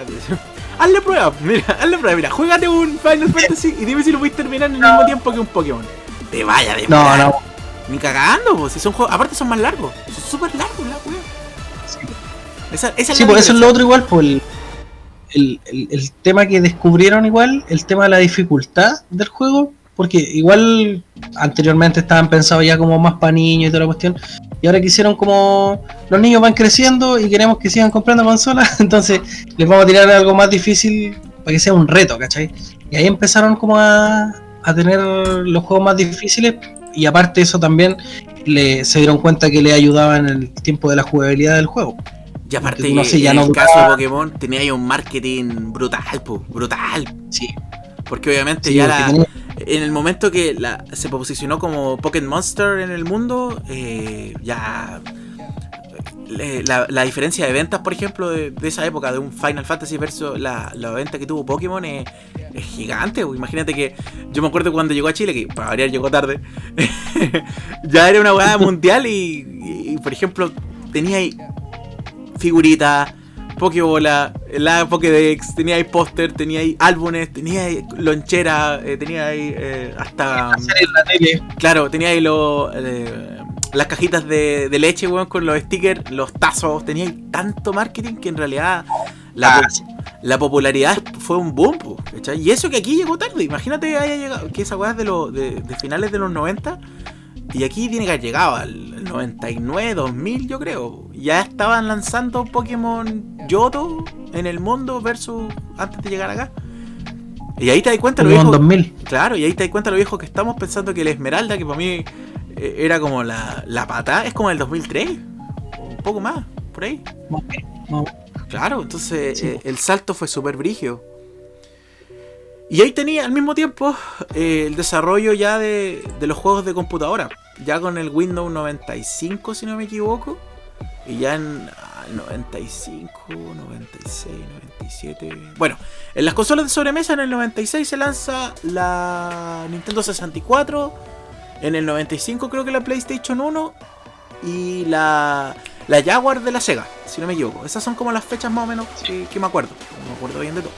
hazle prueba, mira, juégate un Final Fantasy y dime si lo puedes terminar en el mismo tiempo que un Pokémon. Te vaya de No. Ni cagando, pues, si son juegos, aparte son más largos, son súper largos la wea. Sí, sí, pues eso es lo otro igual, pues el tema que descubrieron igual, el tema de la dificultad del juego, porque igual anteriormente estaban pensados ya como más para niños y toda la cuestión, y ahora quisieron como los niños van creciendo y queremos que sigan comprando consolas, entonces les vamos a tirar algo más difícil para que sea un reto, ¿cachai? Y ahí empezaron como a tener los juegos más difíciles. Y aparte de eso también se dieron cuenta que le ayudaba en el tiempo de la jugabilidad del juego. Y aparte no sé, en el caso de Pokémon tenía ahí un marketing brutal, brutal. Sí. Porque obviamente sí, ya en el momento que se posicionó como Pokémon Monster en el mundo, ya la diferencia de ventas, por ejemplo, de esa época, de un Final Fantasy versus la venta que tuvo Pokémon es gigante. Imagínate que yo me acuerdo cuando llegó a Chile, que para variar llegó tarde, ya era una hueá mundial y, por ejemplo, tenía ahí figuritas, Pokébola, la Pokédex, tenía ahí póster, tenía ahí álbumes, tenía ahí lonchera, tenía ahí hasta... Claro, tenía ahí las cajitas de leche, weón, con los stickers, los tazos, tenía ahí tanto marketing que en realidad la popularidad fue un boom, ¿cachai? Y eso que aquí llegó tarde, imagínate haya llegado, que esa weá es de finales de los 90, y aquí tiene que haber llegado al 99, 2000 yo creo. Ya estaban lanzando Pokémon Yoto en el mundo versus antes de llegar acá. Y ahí te das cuenta lo viejo. 2000. Claro, y ahí te das cuenta lo viejo que estamos pensando que el Esmeralda, que para mí era como la patada, es como el 2003, un poco más, por ahí. Claro, entonces sí. El salto fue súper brígido. Y ahí tenía al mismo tiempo el desarrollo ya de los juegos de computadora. Ya con el Windows 95, si no me equivoco. Y ya en 95, 96, 97... Bueno, en las consolas de sobremesa en el 96 se lanza la Nintendo 64. En el 95 creo que la PlayStation 1. Y la Jaguar de la Sega, si no me equivoco. Esas son como las fechas más o menos que me acuerdo. No me acuerdo bien de todo.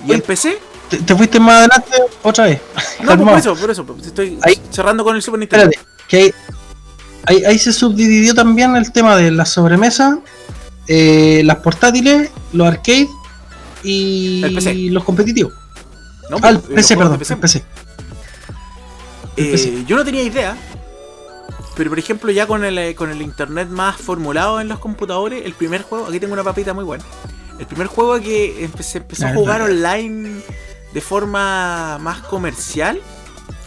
Y empecé... ¿Te fuiste más adelante otra vez? No, por eso. Estoy ahí, cerrando con el Super Nintendo. Espérate, que ahí se subdividió también el tema de la sobremesa, las portátiles, los arcade y los competitivos. No, el PC, perdón, el PC. Yo no tenía idea, pero por ejemplo ya con el internet más formulado en los computadores, el primer juego, aquí tengo una papita muy buena, el primer juego que se empezó a jugar online de forma más comercial,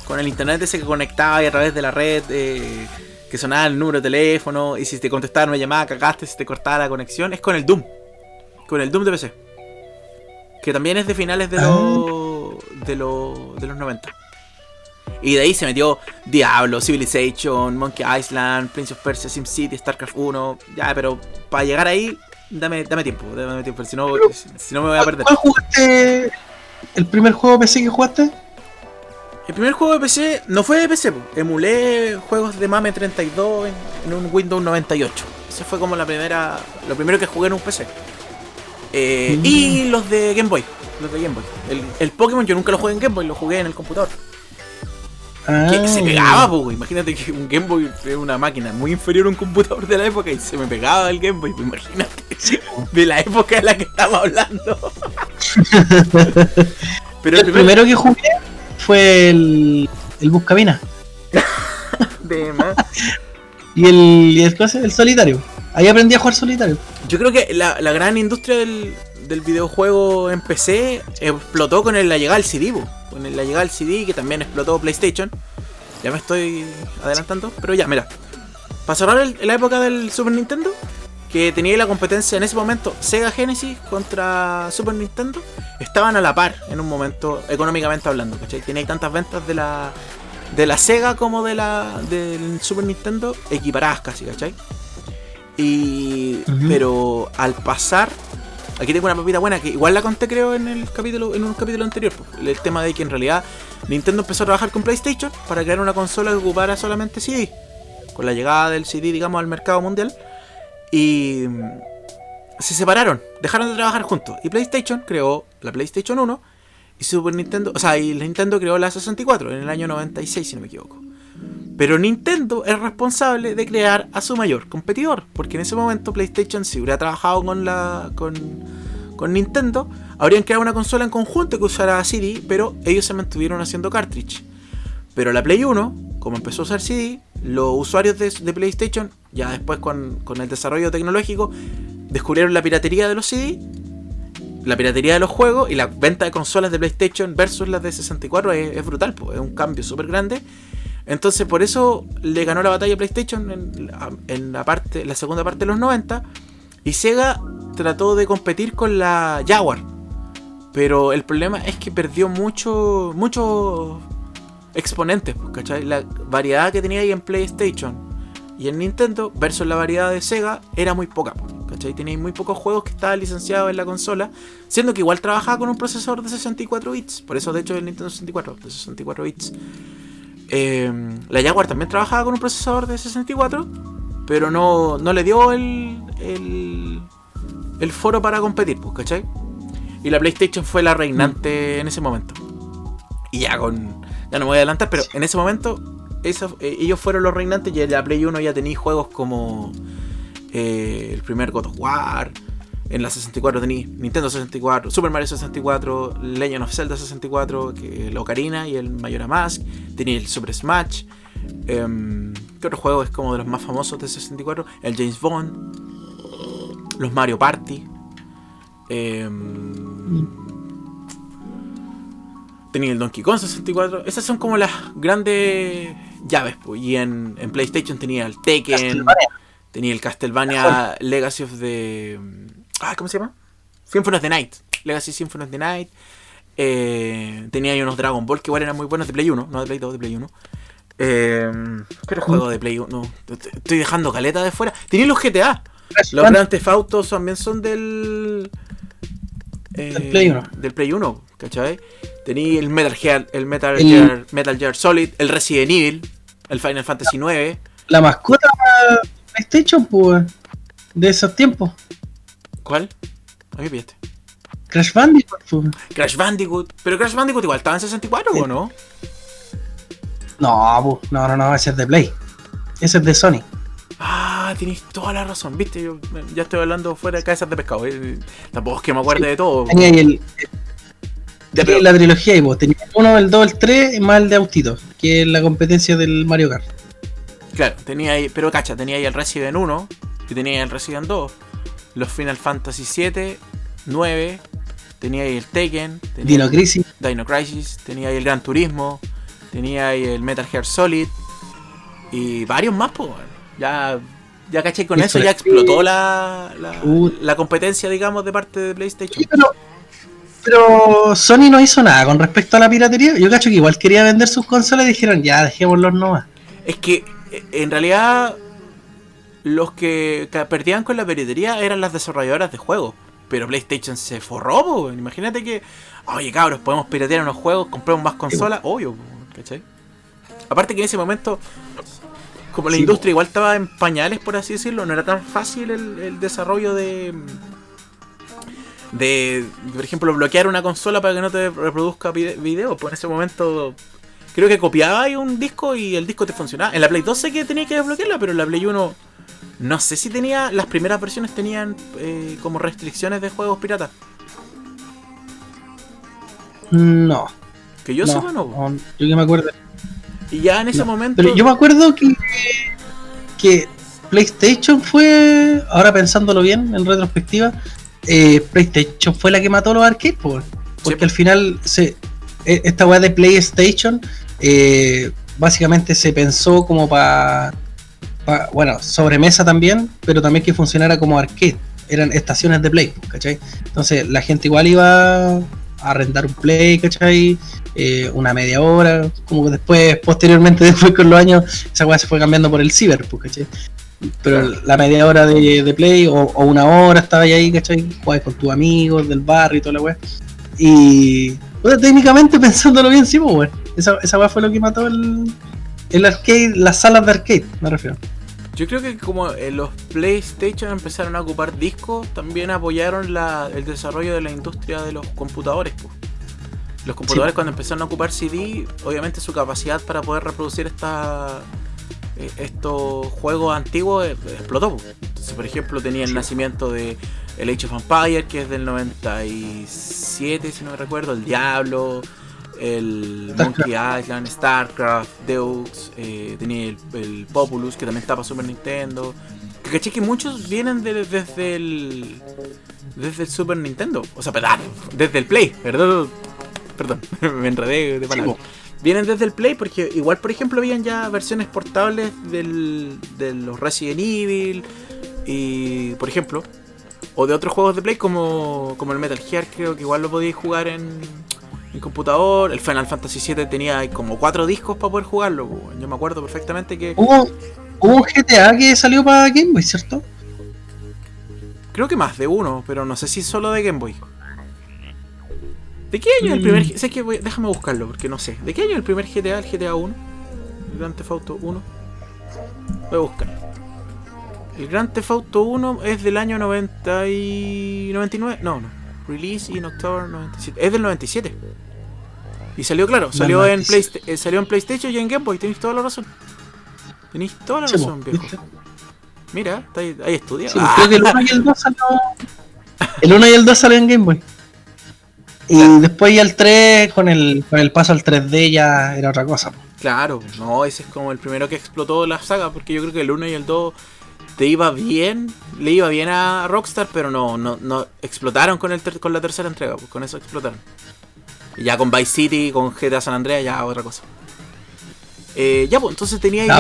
con el internet ese que conectaba y a través de la red, que sonaba el número de teléfono, y si te contestaban una llamada cagaste, si te cortaba la conexión, es con el Doom de PC, que también es de finales de los 90. Y de ahí se metió Diablo, Civilization, Monkey Island, Prince of Persia, SimCity, StarCraft 1. Ya, pero para llegar ahí, dame tiempo, si no me voy a perder. ¿Cuál jugaste? ¿El primer juego de PC que jugaste? El primer juego de PC no fue de PC, emulé juegos de MAME 32 en un Windows 98. Ese fue como lo primero que jugué en un PC. Y los de Game Boy. El Pokémon yo nunca lo jugué en Game Boy, lo jugué en el computador. Que se pegaba, imagínate que un Game Boy es una máquina muy inferior a un computador de la época y se me pegaba el Game Boy, imagínate, de la época en la que estamos hablando. Pero el primero que jugué fue el Buscamina. Y el solitario. Ahí aprendí a jugar solitario. Yo creo que la gran industria del videojuego en PC explotó con la llegada del CD, con la llegada del CD, que también explotó PlayStation. Ya me estoy adelantando, pero ya, mira. Para cerrar la época del Super Nintendo, que tenía la competencia en ese momento Sega Genesis contra Super Nintendo, estaban a la par en un momento, económicamente hablando, ¿cachai? Tenía tantas ventas de la Sega como del Super Nintendo equiparadas casi, ¿cachai? Pero al pasar, aquí tengo una papita buena que igual la conté creo en un capítulo anterior, el tema de que en realidad Nintendo empezó a trabajar con PlayStation para crear una consola que ocupara solamente CD, con la llegada del CD, digamos, al mercado mundial, y se separaron, dejaron de trabajar juntos, y PlayStation creó la PlayStation 1 y Super Nintendo, o sea, y Nintendo creó la 64 en el año 96, si no me equivoco. Pero Nintendo es responsable de crear a su mayor competidor, porque en ese momento PlayStation, si hubiera trabajado con Nintendo, habrían creado una consola en conjunto que usara CD, pero ellos se mantuvieron haciendo cartridge. Pero la Play 1, como empezó a usar CD, los usuarios de PlayStation, ya después con el desarrollo tecnológico, descubrieron la piratería de los CD, la piratería de los juegos, y la venta de consolas de PlayStation versus las de 64 es brutal, pues, es un cambio súper grande. Entonces por eso le ganó la batalla a PlayStation en la segunda parte de los 90, y Sega trató de competir con la Jaguar, pero el problema es que perdió muchos exponentes, ¿cachai? La variedad que tenía ahí en PlayStation y en Nintendo versus la variedad de Sega era muy poca, ¿cachai? Tenía muy pocos juegos que estaban licenciados en la consola, siendo que igual trabajaba con un procesador de 64 bits, por eso de hecho el Nintendo 64 de 64 bits. La Jaguar también trabajaba con un procesador de 64, pero no le dio el foro para competir, pues, ¿cachai? Y la PlayStation fue la reinante en ese momento. Y ya no me voy a adelantar, pero en ese momento ellos fueron los reinantes, y en la Play 1 ya tenéis juegos como el primer God of War. En la 64 tenéis Nintendo 64, Super Mario 64, Legend of Zelda 64, que la Ocarina y el Majora Mask. Tenéis el Super Smash. ¿Qué otro juego es como de los más famosos de 64? El James Bond. Los Mario Party. Tenía el Donkey Kong 64. Esas son como las grandes llaves, pues. Y en PlayStation tenía el Tekken. Tenía el Castlevania Legacy of the... ¿cómo se llama? Symphony of the Night. Legacy Symphony of the Night. Tenía ahí unos Dragon Ball que igual eran muy buenos, de Play 1, no de Play 2, de Play 1. Pero juego de Play 1. No, estoy dejando caleta de fuera. Tenía los GTA. Los Grand Theft Auto también son del Play 1. Del Play 1, ¿cachai? Tenía el Metal Gear Solid, el Resident Evil, el Final Fantasy 9. La mascota PlayStation, pues, de esos tiempos. ¿Cuál? A mí pillaste. Crash Bandicoot, pues. Crash Bandicoot. Pero Crash Bandicoot igual estaba en 64, ¿o no? No, pues, no, ese es de Play. Ese es de Sony. Tenéis toda la razón, viste, yo ya estoy hablando fuera de cabezas de pescado. Tampoco es que me acuerde de todo. Tenía ahí la trilogía y vos, tenía el 1, el 2, el 3, más el de autitos, que es la competencia del Mario Kart. Claro, tenía ahí, pero cacha, tenía ahí el Resident 1 y tenía ahí el Resident 2, los Final Fantasy 7, 9, tenía ahí el Tekken, tenía Dino Crisis, tenía ahí el Gran Turismo, tenía ahí el Metal Gear Solid y varios más, pues. Ya caché, con eso ya explotó la competencia, digamos, de parte de PlayStation. Sí, pero Sony no hizo nada con respecto a la piratería. Yo cacho que igual quería vender sus consolas y dijeron, ya, dejémoslos nomás. Es que, en realidad, los que perdían con la piratería eran las desarrolladoras de juegos. Pero PlayStation se forró, po. Imagínate que, oye, cabros, podemos piratear unos juegos, compramos más consolas, obvio, ¿cachai? Aparte que en ese momento, como la industria igual estaba en pañales, por así decirlo, no era tan fácil el desarrollo de, por ejemplo, bloquear una consola para que no te reproduzca video. Pues en ese momento creo que copiaba ahí un disco y el disco te funcionaba. En la Play 2 sé que tenía que desbloquearla, pero en la Play 1 no sé si tenía. Las primeras versiones tenían como restricciones de juegos piratas. No. Que yo sepa, no. Yo que me acuerdo. Y ya en ese momento. Pero yo me acuerdo que PlayStation fue, ahora pensándolo bien, en retrospectiva, PlayStation fue la que mató los arcades, porque al final esta weá de PlayStation básicamente se pensó como para bueno, sobremesa también, pero también que funcionara como arcade. Eran estaciones de Play, ¿cachai? Entonces la gente igual iba a arrendar un Play, ¿cachai? Una media hora, como que posteriormente con los años, esa weá se fue cambiando por el Ciber, ¿cachai? Pero la media hora de Play o una hora estaba ahí, ¿cachai? Jugabas con tus amigos del barrio y toda la weá. Y bueno, técnicamente pensándolo bien, sí, pues, esa weá fue lo que mató el arcade, las salas de arcade, me refiero. Yo creo que como los PlayStation empezaron a ocupar discos, también apoyaron el desarrollo de la industria de los computadores, pues. Los computadores, sí, cuando empezaron a ocupar CD, obviamente su capacidad para poder reproducir estos juegos antiguos explotó. Entonces, por ejemplo, tenía el nacimiento de el Age of Empires, que es del 97, si no me recuerdo, el Diablo, el Monkey Island, StarCraft, Deux, tenía el Populous, que también está para Super Nintendo. Que caché que muchos vienen desde el Super Nintendo, o sea, desde el Play, perdón, me enredé de palabras. Sí, vienen desde el Play porque igual, por ejemplo, habían ya versiones portables de los Resident Evil y, por ejemplo, o de otros juegos de Play como el Metal Gear, creo que igual lo podíais jugar en computador. El Final Fantasy VII tenía como 4 discos para poder jugarlo. Yo me acuerdo perfectamente que hubo un GTA que salió para Game Boy, ¿cierto? Creo que más de uno, pero no sé si solo de Game Boy. ¿De qué año el primer? Sé que déjame buscarlo porque no sé. ¿De qué año el primer GTA? El GTA 1. El Grand Theft Auto 1. Voy a buscar. El Grand Theft Auto 1 es del año 99. No. Release in October 97. Es del 97. Y salió, claro, salió en PlayStation y en Game Boy. Tenéis toda la razón. Tenéis toda la razón, viejo. Mira, ahí estudiado. Sí, creo que el 1 y el 2 salió. El 1 y el 2 salió en Game Boy. Y después ya el 3, con el paso al 3D ya era otra cosa. Claro, no, ese es como el primero que explotó la saga, porque yo creo que el 1 y el 2 le iba bien a Rockstar, pero no explotaron con la tercera entrega, pues con eso explotaron. Y ya con Vice City, con GTA San Andreas, ya otra cosa. Ya, pues entonces teníais,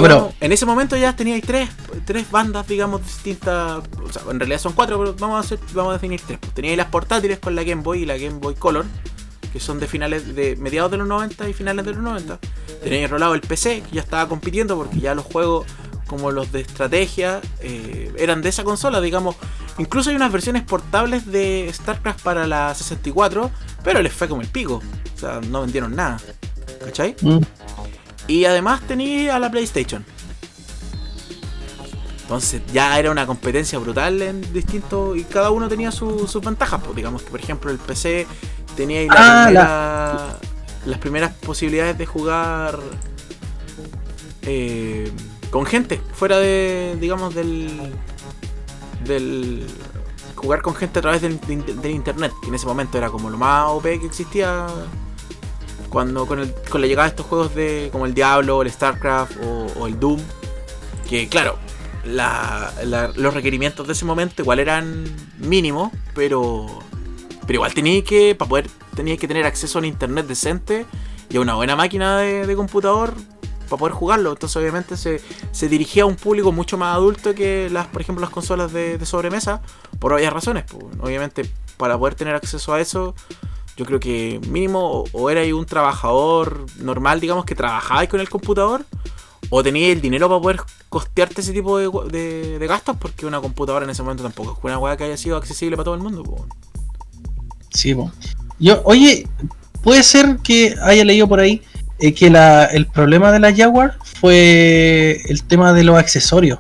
en ese momento ya teníais tres bandas, digamos, distintas. O sea, en realidad son 4, pero vamos a definir 3. Pues teníais las portátiles con la Game Boy y la Game Boy Color, que son de mediados de los 90 y finales de los 90. Teníais enrolado el PC, que ya estaba compitiendo porque ya los juegos como los de estrategia eran de esa consola, digamos. Incluso hay unas versiones portables de StarCraft para la 64, pero les fue como el pico. O sea, no vendieron nada. ¿Cachai? Y además tenía a la PlayStation. Entonces ya era una competencia brutal en distintos. Y cada uno tenía sus ventajas. Pues digamos que, por ejemplo, el PC tenía ahí las primeras posibilidades de jugar con gente. Fuera de, digamos, del jugar con gente a través del internet. Que en ese momento era como lo más OP que existía. Cuando con la llegada de estos juegos como el Diablo, el StarCraft o el Doom, que claro, los requerimientos de ese momento igual eran mínimos, pero igual tenía que tener acceso a un internet decente y a una buena máquina de computador para poder jugarlo. Entonces obviamente se dirigía a un público mucho más adulto que por ejemplo las consolas de sobremesa, por varias razones. Pues, obviamente para poder tener acceso a eso, yo creo que mínimo o erais un trabajador normal, digamos, que trabajabais con el computador, o teníais el dinero para poder costearte ese tipo de gastos, porque una computadora en ese momento tampoco es una hueá que haya sido accesible para todo el mundo. Po. Sí, po. Oye, puede ser que haya leído por ahí que el problema de la Jaguar fue el tema de los accesorios.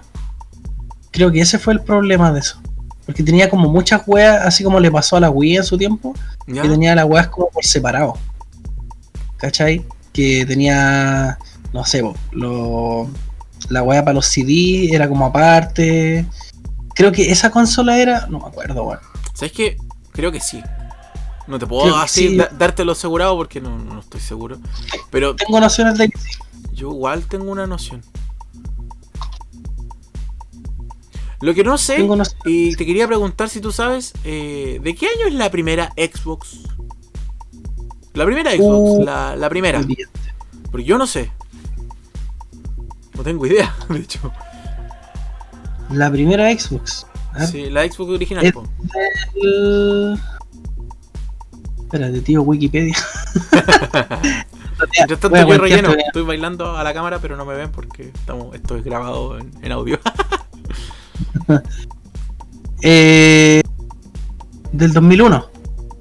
Creo que ese fue el problema de eso. Porque tenía como muchas weas, así como le pasó a la Wii en su tiempo, ¿ya? Que tenía las weas como por separado. ¿Cachai? Que tenía, no sé, la wea para los CD era como aparte. Creo que esa consola era, no me acuerdo, weón. ¿Sabes qué? Creo que sí. No te puedo así sí, dártelo asegurado porque no estoy seguro. Pero tengo nociones de que sí. Yo igual tengo una noción. Lo que no sé, Tengo y te quería preguntar si tú sabes, ¿de qué año es la primera Xbox? La primera Xbox, la primera. Porque yo no sé. No tengo idea, de hecho. La primera Xbox. Sí, la Xbox original. Es Espérate, tío, Wikipedia. Mientras tanto yo relleno. Estoy bailando a la cámara, pero no me ven porque esto es grabado en audio. Del 2001.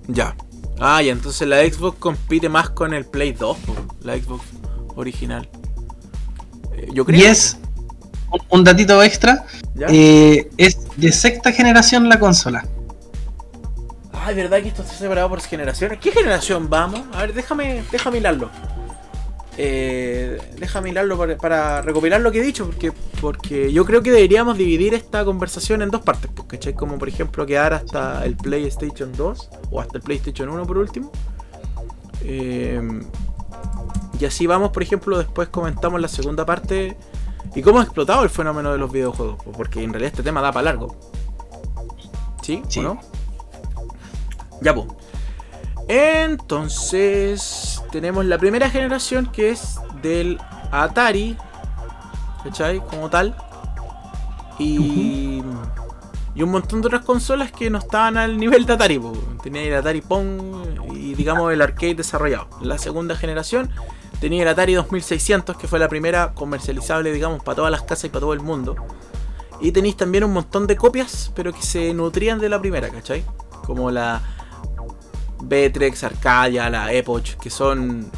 Ya. Ah, y entonces la Xbox compite más con el Play 2, la Xbox original. Yo creo. Y es un datito extra. Es de sexta generación la consola. Ah, es verdad que esto está separado por generaciones. ¿Qué generación vamos? A ver, déjame hilarlo. Déjame hilarlo para recopilar lo que he dicho, porque yo creo que deberíamos dividir esta conversación en dos partes, ¿cachai? Como por ejemplo quedar hasta el PlayStation 2 o hasta el PlayStation 1 por último. Y así vamos, por ejemplo, después comentamos la segunda parte y cómo ha explotado el fenómeno de los videojuegos, porque en realidad este tema da para largo. ¿Sí? ¿O no? Ya, pues. Entonces tenemos la primera generación, que es del Atari, ¿cachai? Como tal. Y un montón de otras consolas que no estaban al nivel de Atari, po. Tenía el Atari Pong y digamos el arcade desarrollado. La segunda generación tenía el Atari 2600, que fue la primera comercializable, digamos, para todas las casas y para todo el mundo. Y tenéis también un montón de copias, pero que se nutrían de la primera, ¿cachai? Como la Vectrex, Arcadia, la Epoch, que son,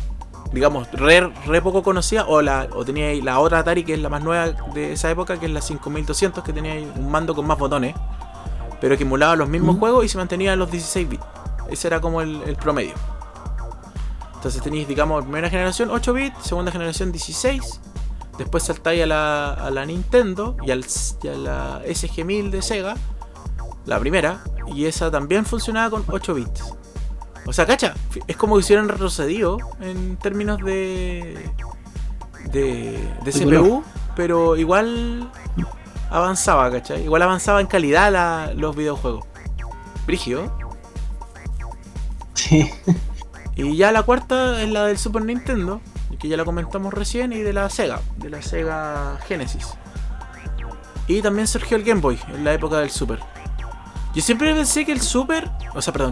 digamos, re poco conocidas. O tenía ahí la otra Atari, que es la más nueva de esa época, que es la 5200, que tenía ahí un mando con más botones, pero que emulaba los mismos juegos y se mantenía en los 16 bits. Ese era como el promedio. Entonces tenéis, digamos, primera generación 8 bits, segunda generación 16. Después saltáis a la Nintendo y a la SG-1000 de Sega, la primera, y esa también funcionaba con 8 bits. O sea, cacha, es como que hubieran retrocedido en términos de CPU, pero igual avanzaba, ¿cachai? Igual avanzaba en calidad los videojuegos. Brígido. Sí. Y ya la cuarta es la del Super Nintendo, que ya la comentamos recién, y de la Sega Genesis. Y también surgió el Game Boy en la época del Super. Yo siempre pensé que el Super,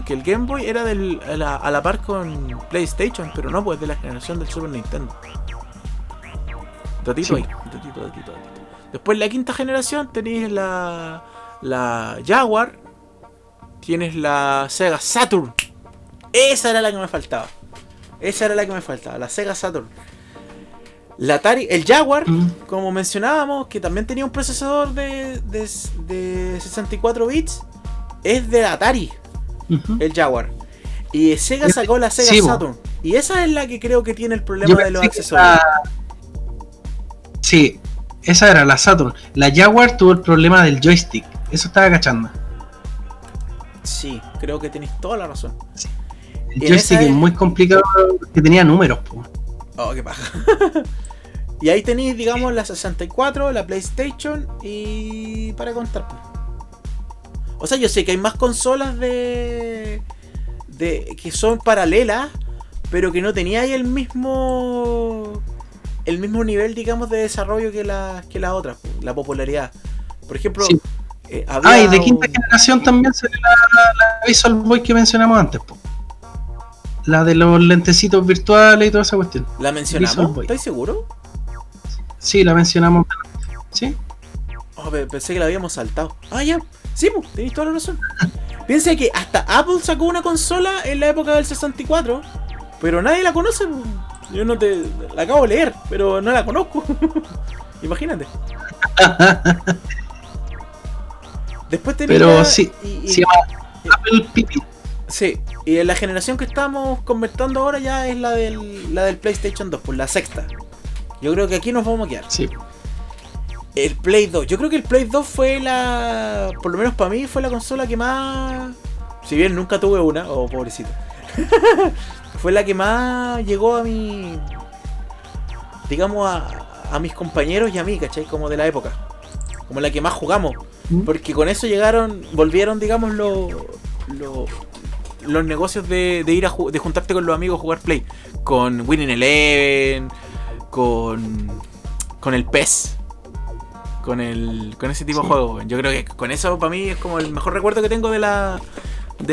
que el Game Boy era a la par con PlayStation, pero no, pues de la generación del Super Nintendo. Datito ahí, datito. Después la quinta generación tenéis la Jaguar, tienes la Sega Saturn. Esa era la que me faltaba. La Sega Saturn. La Atari, el Jaguar, como mencionábamos, que también tenía un procesador de 64 bits, es de Atari, el Jaguar. Y Sega sacó la Sega Saturn. Y esa es la que creo que tiene el problema de los accesorios. Sí, esa era la Saturn. La Jaguar tuvo el problema del joystick. Eso estaba cachando. Sí, creo que tenéis toda la razón. Sí. El joystick es muy complicado, que tenía números, po. Oh, qué paja. Y ahí tenéis, digamos, la 64, la PlayStation y para contar. O sea, yo sé que hay más consolas que son paralelas, pero que no teníais el mismo nivel, digamos, de desarrollo que las otras, la popularidad. Por ejemplo, sí. Y de quinta generación también salió la Visual Boy que mencionamos antes, po. La de los lentecitos virtuales y toda esa cuestión. ¿La mencionamos? ¿Estás seguro? Sí, la mencionamos. ¿Sí? Oh, pensé que la habíamos saltado. Ah, ya. Sí, pues, tenéis toda la razón. Piensa que hasta Apple sacó una consola en la época del 64, pero nadie la conoce. Yo la acabo de leer, pero no la conozco. Imagínate. Después tenía. Pero sí, se llama Apple Pipi. Sí, y en la generación que estamos convertiendo ahora ya es la del PlayStation 2, pues la sexta. Yo creo que aquí nos vamos a quedar. Sí. El Play 2. Yo creo que el Play 2 fue por lo menos para mí, fue la consola que más... Si bien nunca tuve una, pobrecito. Fue la que más llegó a mi... Digamos a mis compañeros y a mí, ¿cachai? Como de la época. Como la que más jugamos. Porque con eso volvieron, digamos, los negocios de ir de juntarte con los amigos a jugar Play. Con Winning Eleven, con el PES, con ese tipo de juegos. Yo creo que con eso para mí es como el mejor recuerdo que tengo de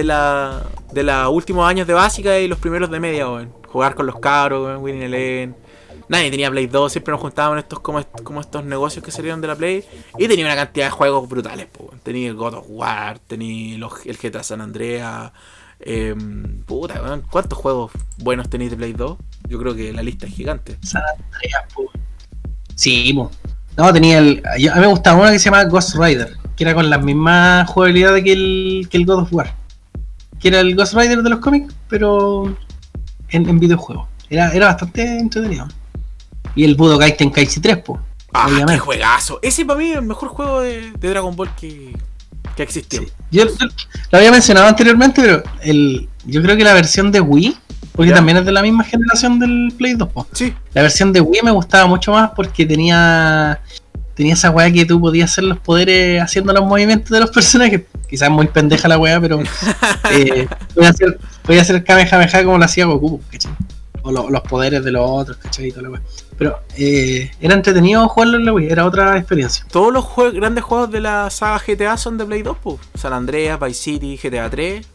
los últimos años de básica y los primeros de media, weón. Jugar con los cabros, Winning Eleven. Nadie tenía Play 2, siempre nos juntábamos en como estos negocios que salieron de la Play. Y tenía una cantidad de juegos brutales, po. Tenía el God of War, tenía el GTA San Andreas. Puta, weón, ¿cuántos juegos buenos tenéis de Play 2? Yo creo que la lista es gigante. San Andreas, po. Sí, po. No, tenía a mí me gustaba uno que se llamaba Ghost Rider, que era con las mismas jugabilidades que el God of War. Que era el Ghost Rider de los cómics, pero en videojuegos. Era bastante entretenido. Y el Budokai Tenkaichi 3, po. Ah, qué juegazo. Ese para mí es el mejor juego de Dragon Ball que existió. Sí. Yo lo había mencionado anteriormente, pero yo creo que la versión de Wii, porque también es de la misma generación del Play 2, po. Sí. La versión de Wii me gustaba mucho más porque tenía esa weá que tú podías hacer los poderes haciendo los movimientos de los personajes. Quizás muy pendeja la weá, pero voy a hacer Kamehameha como lo hacía Goku, ¿cachai? O los poderes de los otros, ¿cachai? Toda la weá. Pero era entretenido jugarlo en la Wii, era otra experiencia. Todos los grandes juegos de la saga GTA son de Play 2, po. San Andreas, Vice City, GTA 3.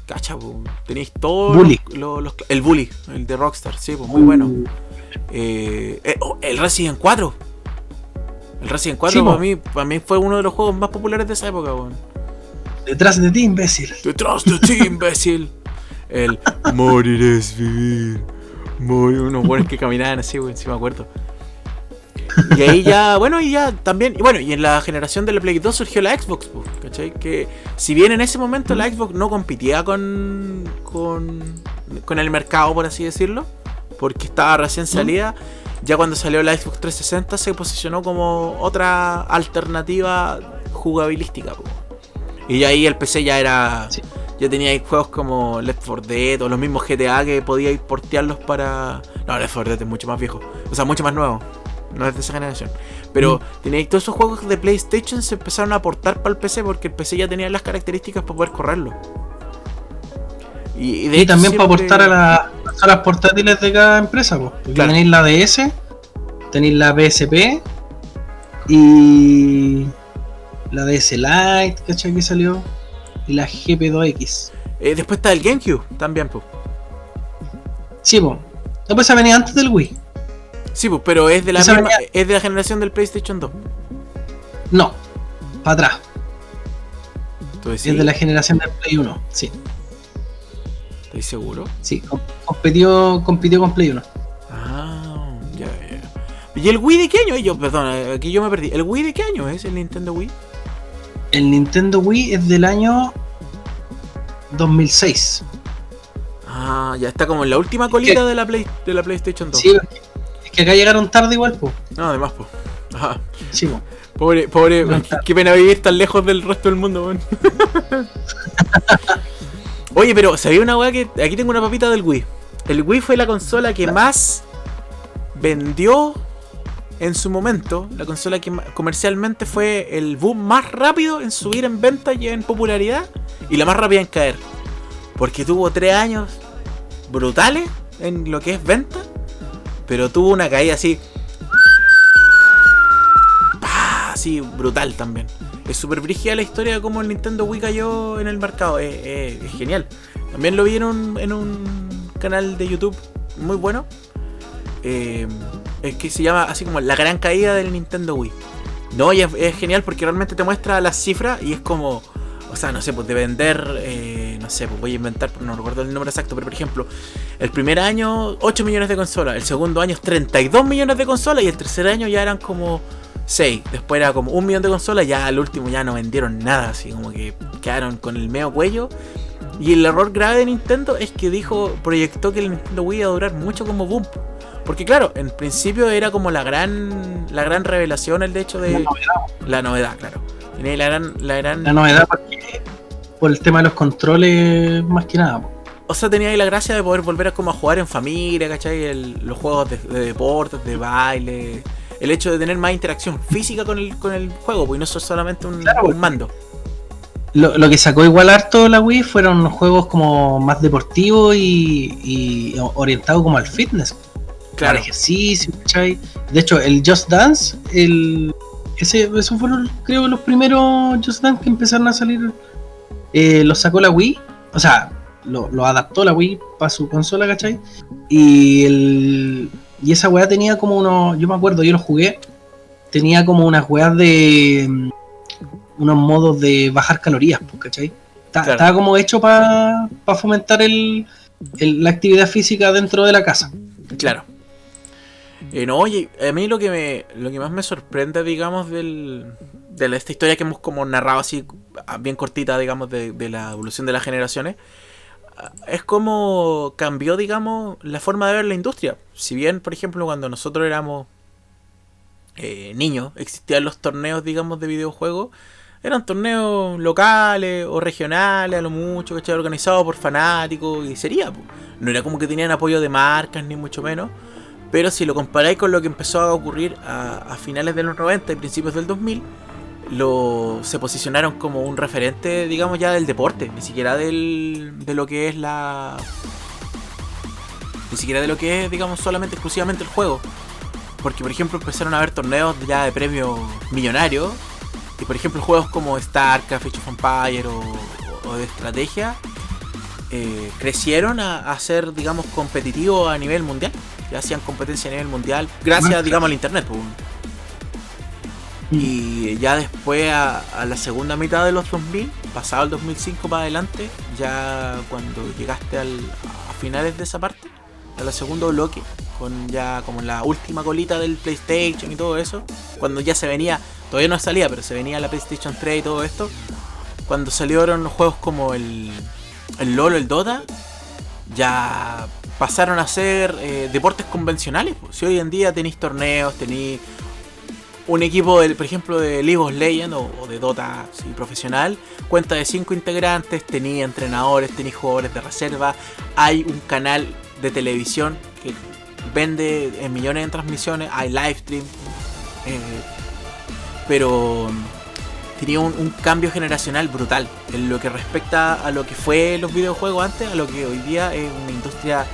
Cacha, po. Tenéis todos el Bully, el de Rockstar, sí, pues muy bueno. El Resident 4. El Resident 4 sí, para mí fue uno de los juegos más populares de esa época, weón. Detrás de ti, imbécil. Detrás de ti, imbécil. El morir es vivir. Unos buenos que caminaban así, güey, sí me acuerdo. Y ahí ya, bueno, y ya también, y en la generación de la Play 2 surgió la Xbox, ¿cachai? Que si bien en ese momento la Xbox no competía con el mercado, por así decirlo, porque estaba recién salida, ya cuando salió la Xbox 360 se posicionó como otra alternativa jugabilística, y ahí el PC ya era... Sí. Ya teníais juegos como Left 4 Dead o los mismos GTA que podíais portearlos para... No, Left 4 Dead es mucho más viejo. O sea, mucho más nuevo. No es de esa generación. Pero teníais todos esos juegos de PlayStation se empezaron a portar para el PC porque el PC ya tenía las características para poder correrlo. Y de hecho también siempre... para portar a las portátiles de cada empresa, pues. Porque claro. Tenéis la DS, tenéis la PSP y la DS Lite, ¿cachai? Que salió. Y la GP2X. Después está el GameCube también, pues. Sí, pues. No, pues esa venía antes del Wii. Sí, pues, pero es de la misma, es de la generación del PlayStation 2. No, para atrás. Entonces, ¿sí? Es de la generación del Play 1, sí. ¿Estás seguro? Sí, compitió con Play 1. Ah, ya. ¿Y el Wii de qué año? Perdón, aquí yo me perdí. ¿El Wii de qué año es el Nintendo Wii? El Nintendo Wii es del año 2006. Ah, ya está como en la última colita de la PlayStation 2. Sí, es que acá llegaron tarde igual, po. No, además, po. Ajá. Sí, po. Pobre, no, qué pena vivir tan lejos del resto del mundo, weón. Oye, pero ¿sabía una weá que aquí tengo una papita del Wii? El Wii fue la consola que más vendió en su momento, la consola que comercialmente fue el boom más rápido en subir en venta y en popularidad y la más rápida en caer. Porque tuvo 3 años brutales en lo que es venta, pero tuvo una caída así, así brutal también. Es súper brígida la historia de cómo el Nintendo Wii cayó en el mercado, es genial. También lo vi en un canal de YouTube muy bueno. Es que se llama así como la gran caída del Nintendo Wii. No, y es genial porque realmente te muestra las cifras y es como, o sea, no sé, pues de vender, no sé, pues voy a inventar, no recuerdo el número exacto, pero por ejemplo, el primer año 8 millones de consolas, el segundo año 32 millones de consolas y el tercer año ya eran como 6, después era como 1 millón de consolas, ya al último ya no vendieron nada, así como que quedaron con el medio cuello. Y el error grave de Nintendo es que proyectó que el Nintendo Wii iba a durar mucho como boom. Porque claro, en principio era como la gran revelación el de hecho de la novedad, claro. Tiene la novedad por el tema de los controles más que nada. O sea, tenía ahí la gracia de poder volver a jugar en familia, ¿cachai? Los juegos de deportes, de baile, el hecho de tener más interacción física con el juego, pues no es solamente un mando. Lo que sacó igual harto la Wii fueron juegos como más deportivos y orientados como al fitness. Claro. Al ejercicio, ¿cachai? De hecho, el Just Dance, esos fueron, creo, los primeros Just Dance que empezaron a salir. Los sacó la Wii, o sea, lo adaptó la Wii para su consola, ¿cachai? Y esa weá tenía como unos, yo me acuerdo, yo lo jugué, tenía como unas weas de unos modos de bajar calorías, ¿cachai? Claro. Estaba como hecho para fomentar la actividad física dentro de la casa. Claro. No, oye, a mí lo que más me sorprende, digamos, de esta historia que hemos como narrado así, bien cortita, digamos, de la evolución de las generaciones, es como cambió, digamos, la forma de ver la industria. Si bien, por ejemplo, cuando nosotros éramos niños, existían los torneos, digamos, de videojuegos, eran torneos locales o regionales, a lo mucho, ¿cachai? Organizados por fanáticos, y sería, pues. No era como que tenían apoyo de marcas, ni mucho menos. Pero si lo comparáis con lo que empezó a ocurrir a finales de los 90 y principios del 2000, se posicionaron como un referente, digamos, ya del deporte, ni siquiera de lo que es ni siquiera de lo que es, digamos, solamente exclusivamente el juego. Porque, por ejemplo, empezaron a haber torneos ya de premios millonarios, y por ejemplo juegos como StarCraft, Age of Empires o de estrategia crecieron a ser, digamos, competitivos a nivel mundial. Ya hacían competencia a nivel mundial gracias, digamos, al internet, pues. Y ya después a la segunda mitad de los 2000, pasado el 2005 para adelante, ya cuando llegaste a finales de esa parte, a la segundo bloque, con ya como la última colita del PlayStation y todo eso, cuando ya se venía, todavía no salía, pero se venía la PlayStation 3 y todo esto, cuando salieron los juegos como el LoL, el Dota, ya pasaron a ser deportes convencionales. Pues. Si hoy en día tenéis torneos, tenéis un equipo, por ejemplo, de League of Legends o de Dota, sí, profesional, cuenta de 5 integrantes, tenéis entrenadores, tenéis jugadores de reserva, hay un canal de televisión que vende en millones de transmisiones, hay live stream, pero tenía un cambio generacional brutal en lo que respecta a lo que fue los videojuegos antes, a lo que hoy día es una industria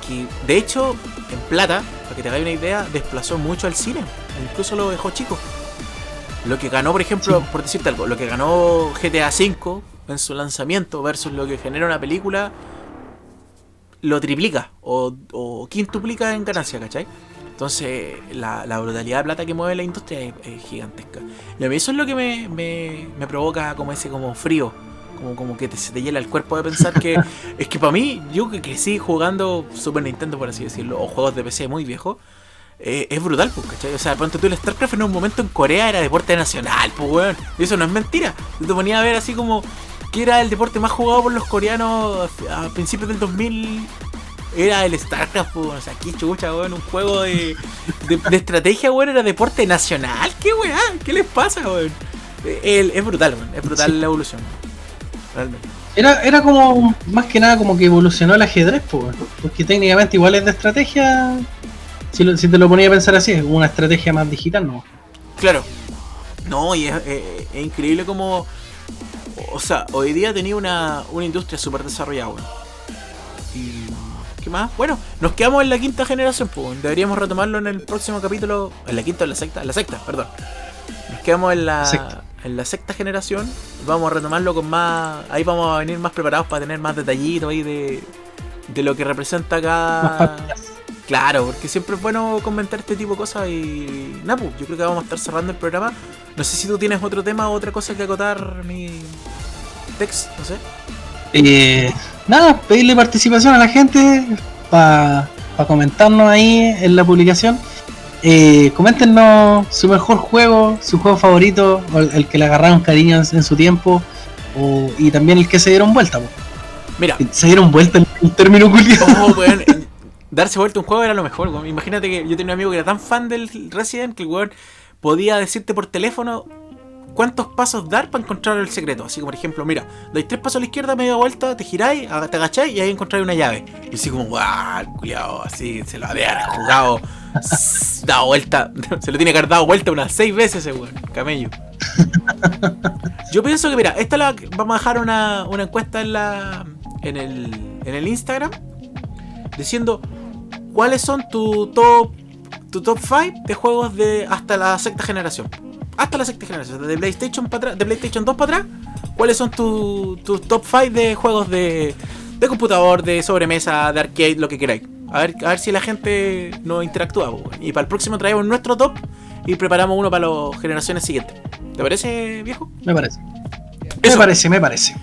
que, de hecho, en plata, para que te hagáis una idea, desplazó mucho al cine, incluso lo dejó chico. Lo que ganó, por ejemplo, por decirte algo, lo que ganó GTA V en su versus lo que genera una película, lo triplica o quintuplica en ganancia, ¿cachai? Entonces la brutalidad de plata que mueve la industria es gigantesca. Y a mí eso es lo que me provoca como ese como frío, como que se te hiela el cuerpo de pensar que es que para mí, yo que crecí jugando Super Nintendo, por así decirlo, o juegos de PC muy viejos, es brutal, pues, ¿cachai? O sea, de pronto tú el StarCraft en un momento en Corea era deporte nacional, pues, weón. Y eso no es mentira. Yo te ponía a ver así como que era el deporte más jugado por los coreanos a principios del 2000. Era el StarCraft, pues, o sea, qué chucha, weón, un juego de estrategia, weón, era deporte nacional. ¿Qué weá? ¿Qué les pasa, weón? Es brutal, weón, es brutal la evolución, realmente. Era como, más que nada, como que evolucionó el ajedrez, pues, porque técnicamente igual es de estrategia. Si te lo ponía a pensar así, es una estrategia más digital, ¿no? Claro. No, y es increíble como... O sea, hoy día tenía una industria súper desarrollada, weón. Y... ¿qué más? Bueno, nos quedamos en la quinta generación, pues. Deberíamos retomarlo en el próximo capítulo. ¿En la quinta o en la sexta? En la sexta, perdón. Nos quedamos en la sexta generación. Vamos a retomarlo con más... Ahí vamos a venir más preparados para tener más detallitos ahí de lo que representa cada... Claro, porque siempre es bueno comentar este tipo de cosas y... Nada, pues, yo creo que vamos a estar cerrando el programa. No sé si tú tienes otro tema o otra cosa que acotar, mi Tex, no sé. Nada, pedirle participación a la gente para comentarnos ahí en la publicación. Coméntenos su mejor juego, su juego favorito, o el que le agarraron cariño en su tiempo, y también el que se dieron vuelta. Po. Mira, se dieron vuelta el término culiado. Oh, bueno, darse vuelta un juego era lo mejor, weón. Imagínate que yo tenía un amigo que era tan fan del Resident que el weón podía decirte por teléfono cuántos pasos dar para encontrar el secreto. Así como por ejemplo, mira, dais 3 pasos a la izquierda, media vuelta, te giráis, te agacháis y ahí encontráis una llave. Y así como, guau, culiao, así se lo había jugado, dado vuelta, se lo tiene que haber dado vuelta unas 6 veces ese weón, camello. Yo pienso que, mira, vamos a dejar una encuesta en el Instagram diciendo cuáles son tu top 5 de juegos de hasta la sexta generación. Hasta la sexta generación, de PlayStation para atrás, de PlayStation 2 para atrás. ¿Cuáles son tus top 5 de juegos de computador, de sobremesa, de arcade, lo que queráis? A ver si la gente nos interactúa, pues. Y para el próximo traemos nuestro top y preparamos uno para las generaciones siguientes. ¿Te parece, viejo? Me parece. Eso. Me parece.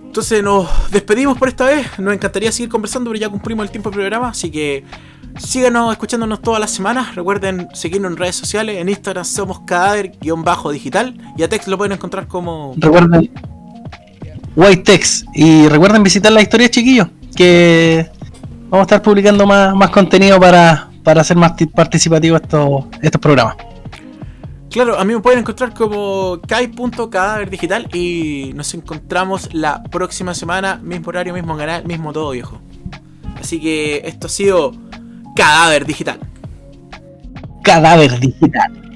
Entonces nos despedimos por esta vez. Nos encantaría seguir conversando, pero ya cumplimos el tiempo del programa. Así que síganos escuchándonos todas las semanas. Recuerden seguirnos en redes sociales. En Instagram somos cadáver_digital. Y a Tex lo pueden encontrar como... Recuerden Whitetex. Y recuerden visitar la historia, chiquillos. Que vamos a estar publicando más contenido para hacer más participativo estos programas. Claro, a mí me pueden encontrar como kai.cadáverdigital y nos encontramos la próxima semana, mismo horario, mismo canal, mismo todo, viejo. Así que esto ha sido Cadáver Digital. Cadáver Digital.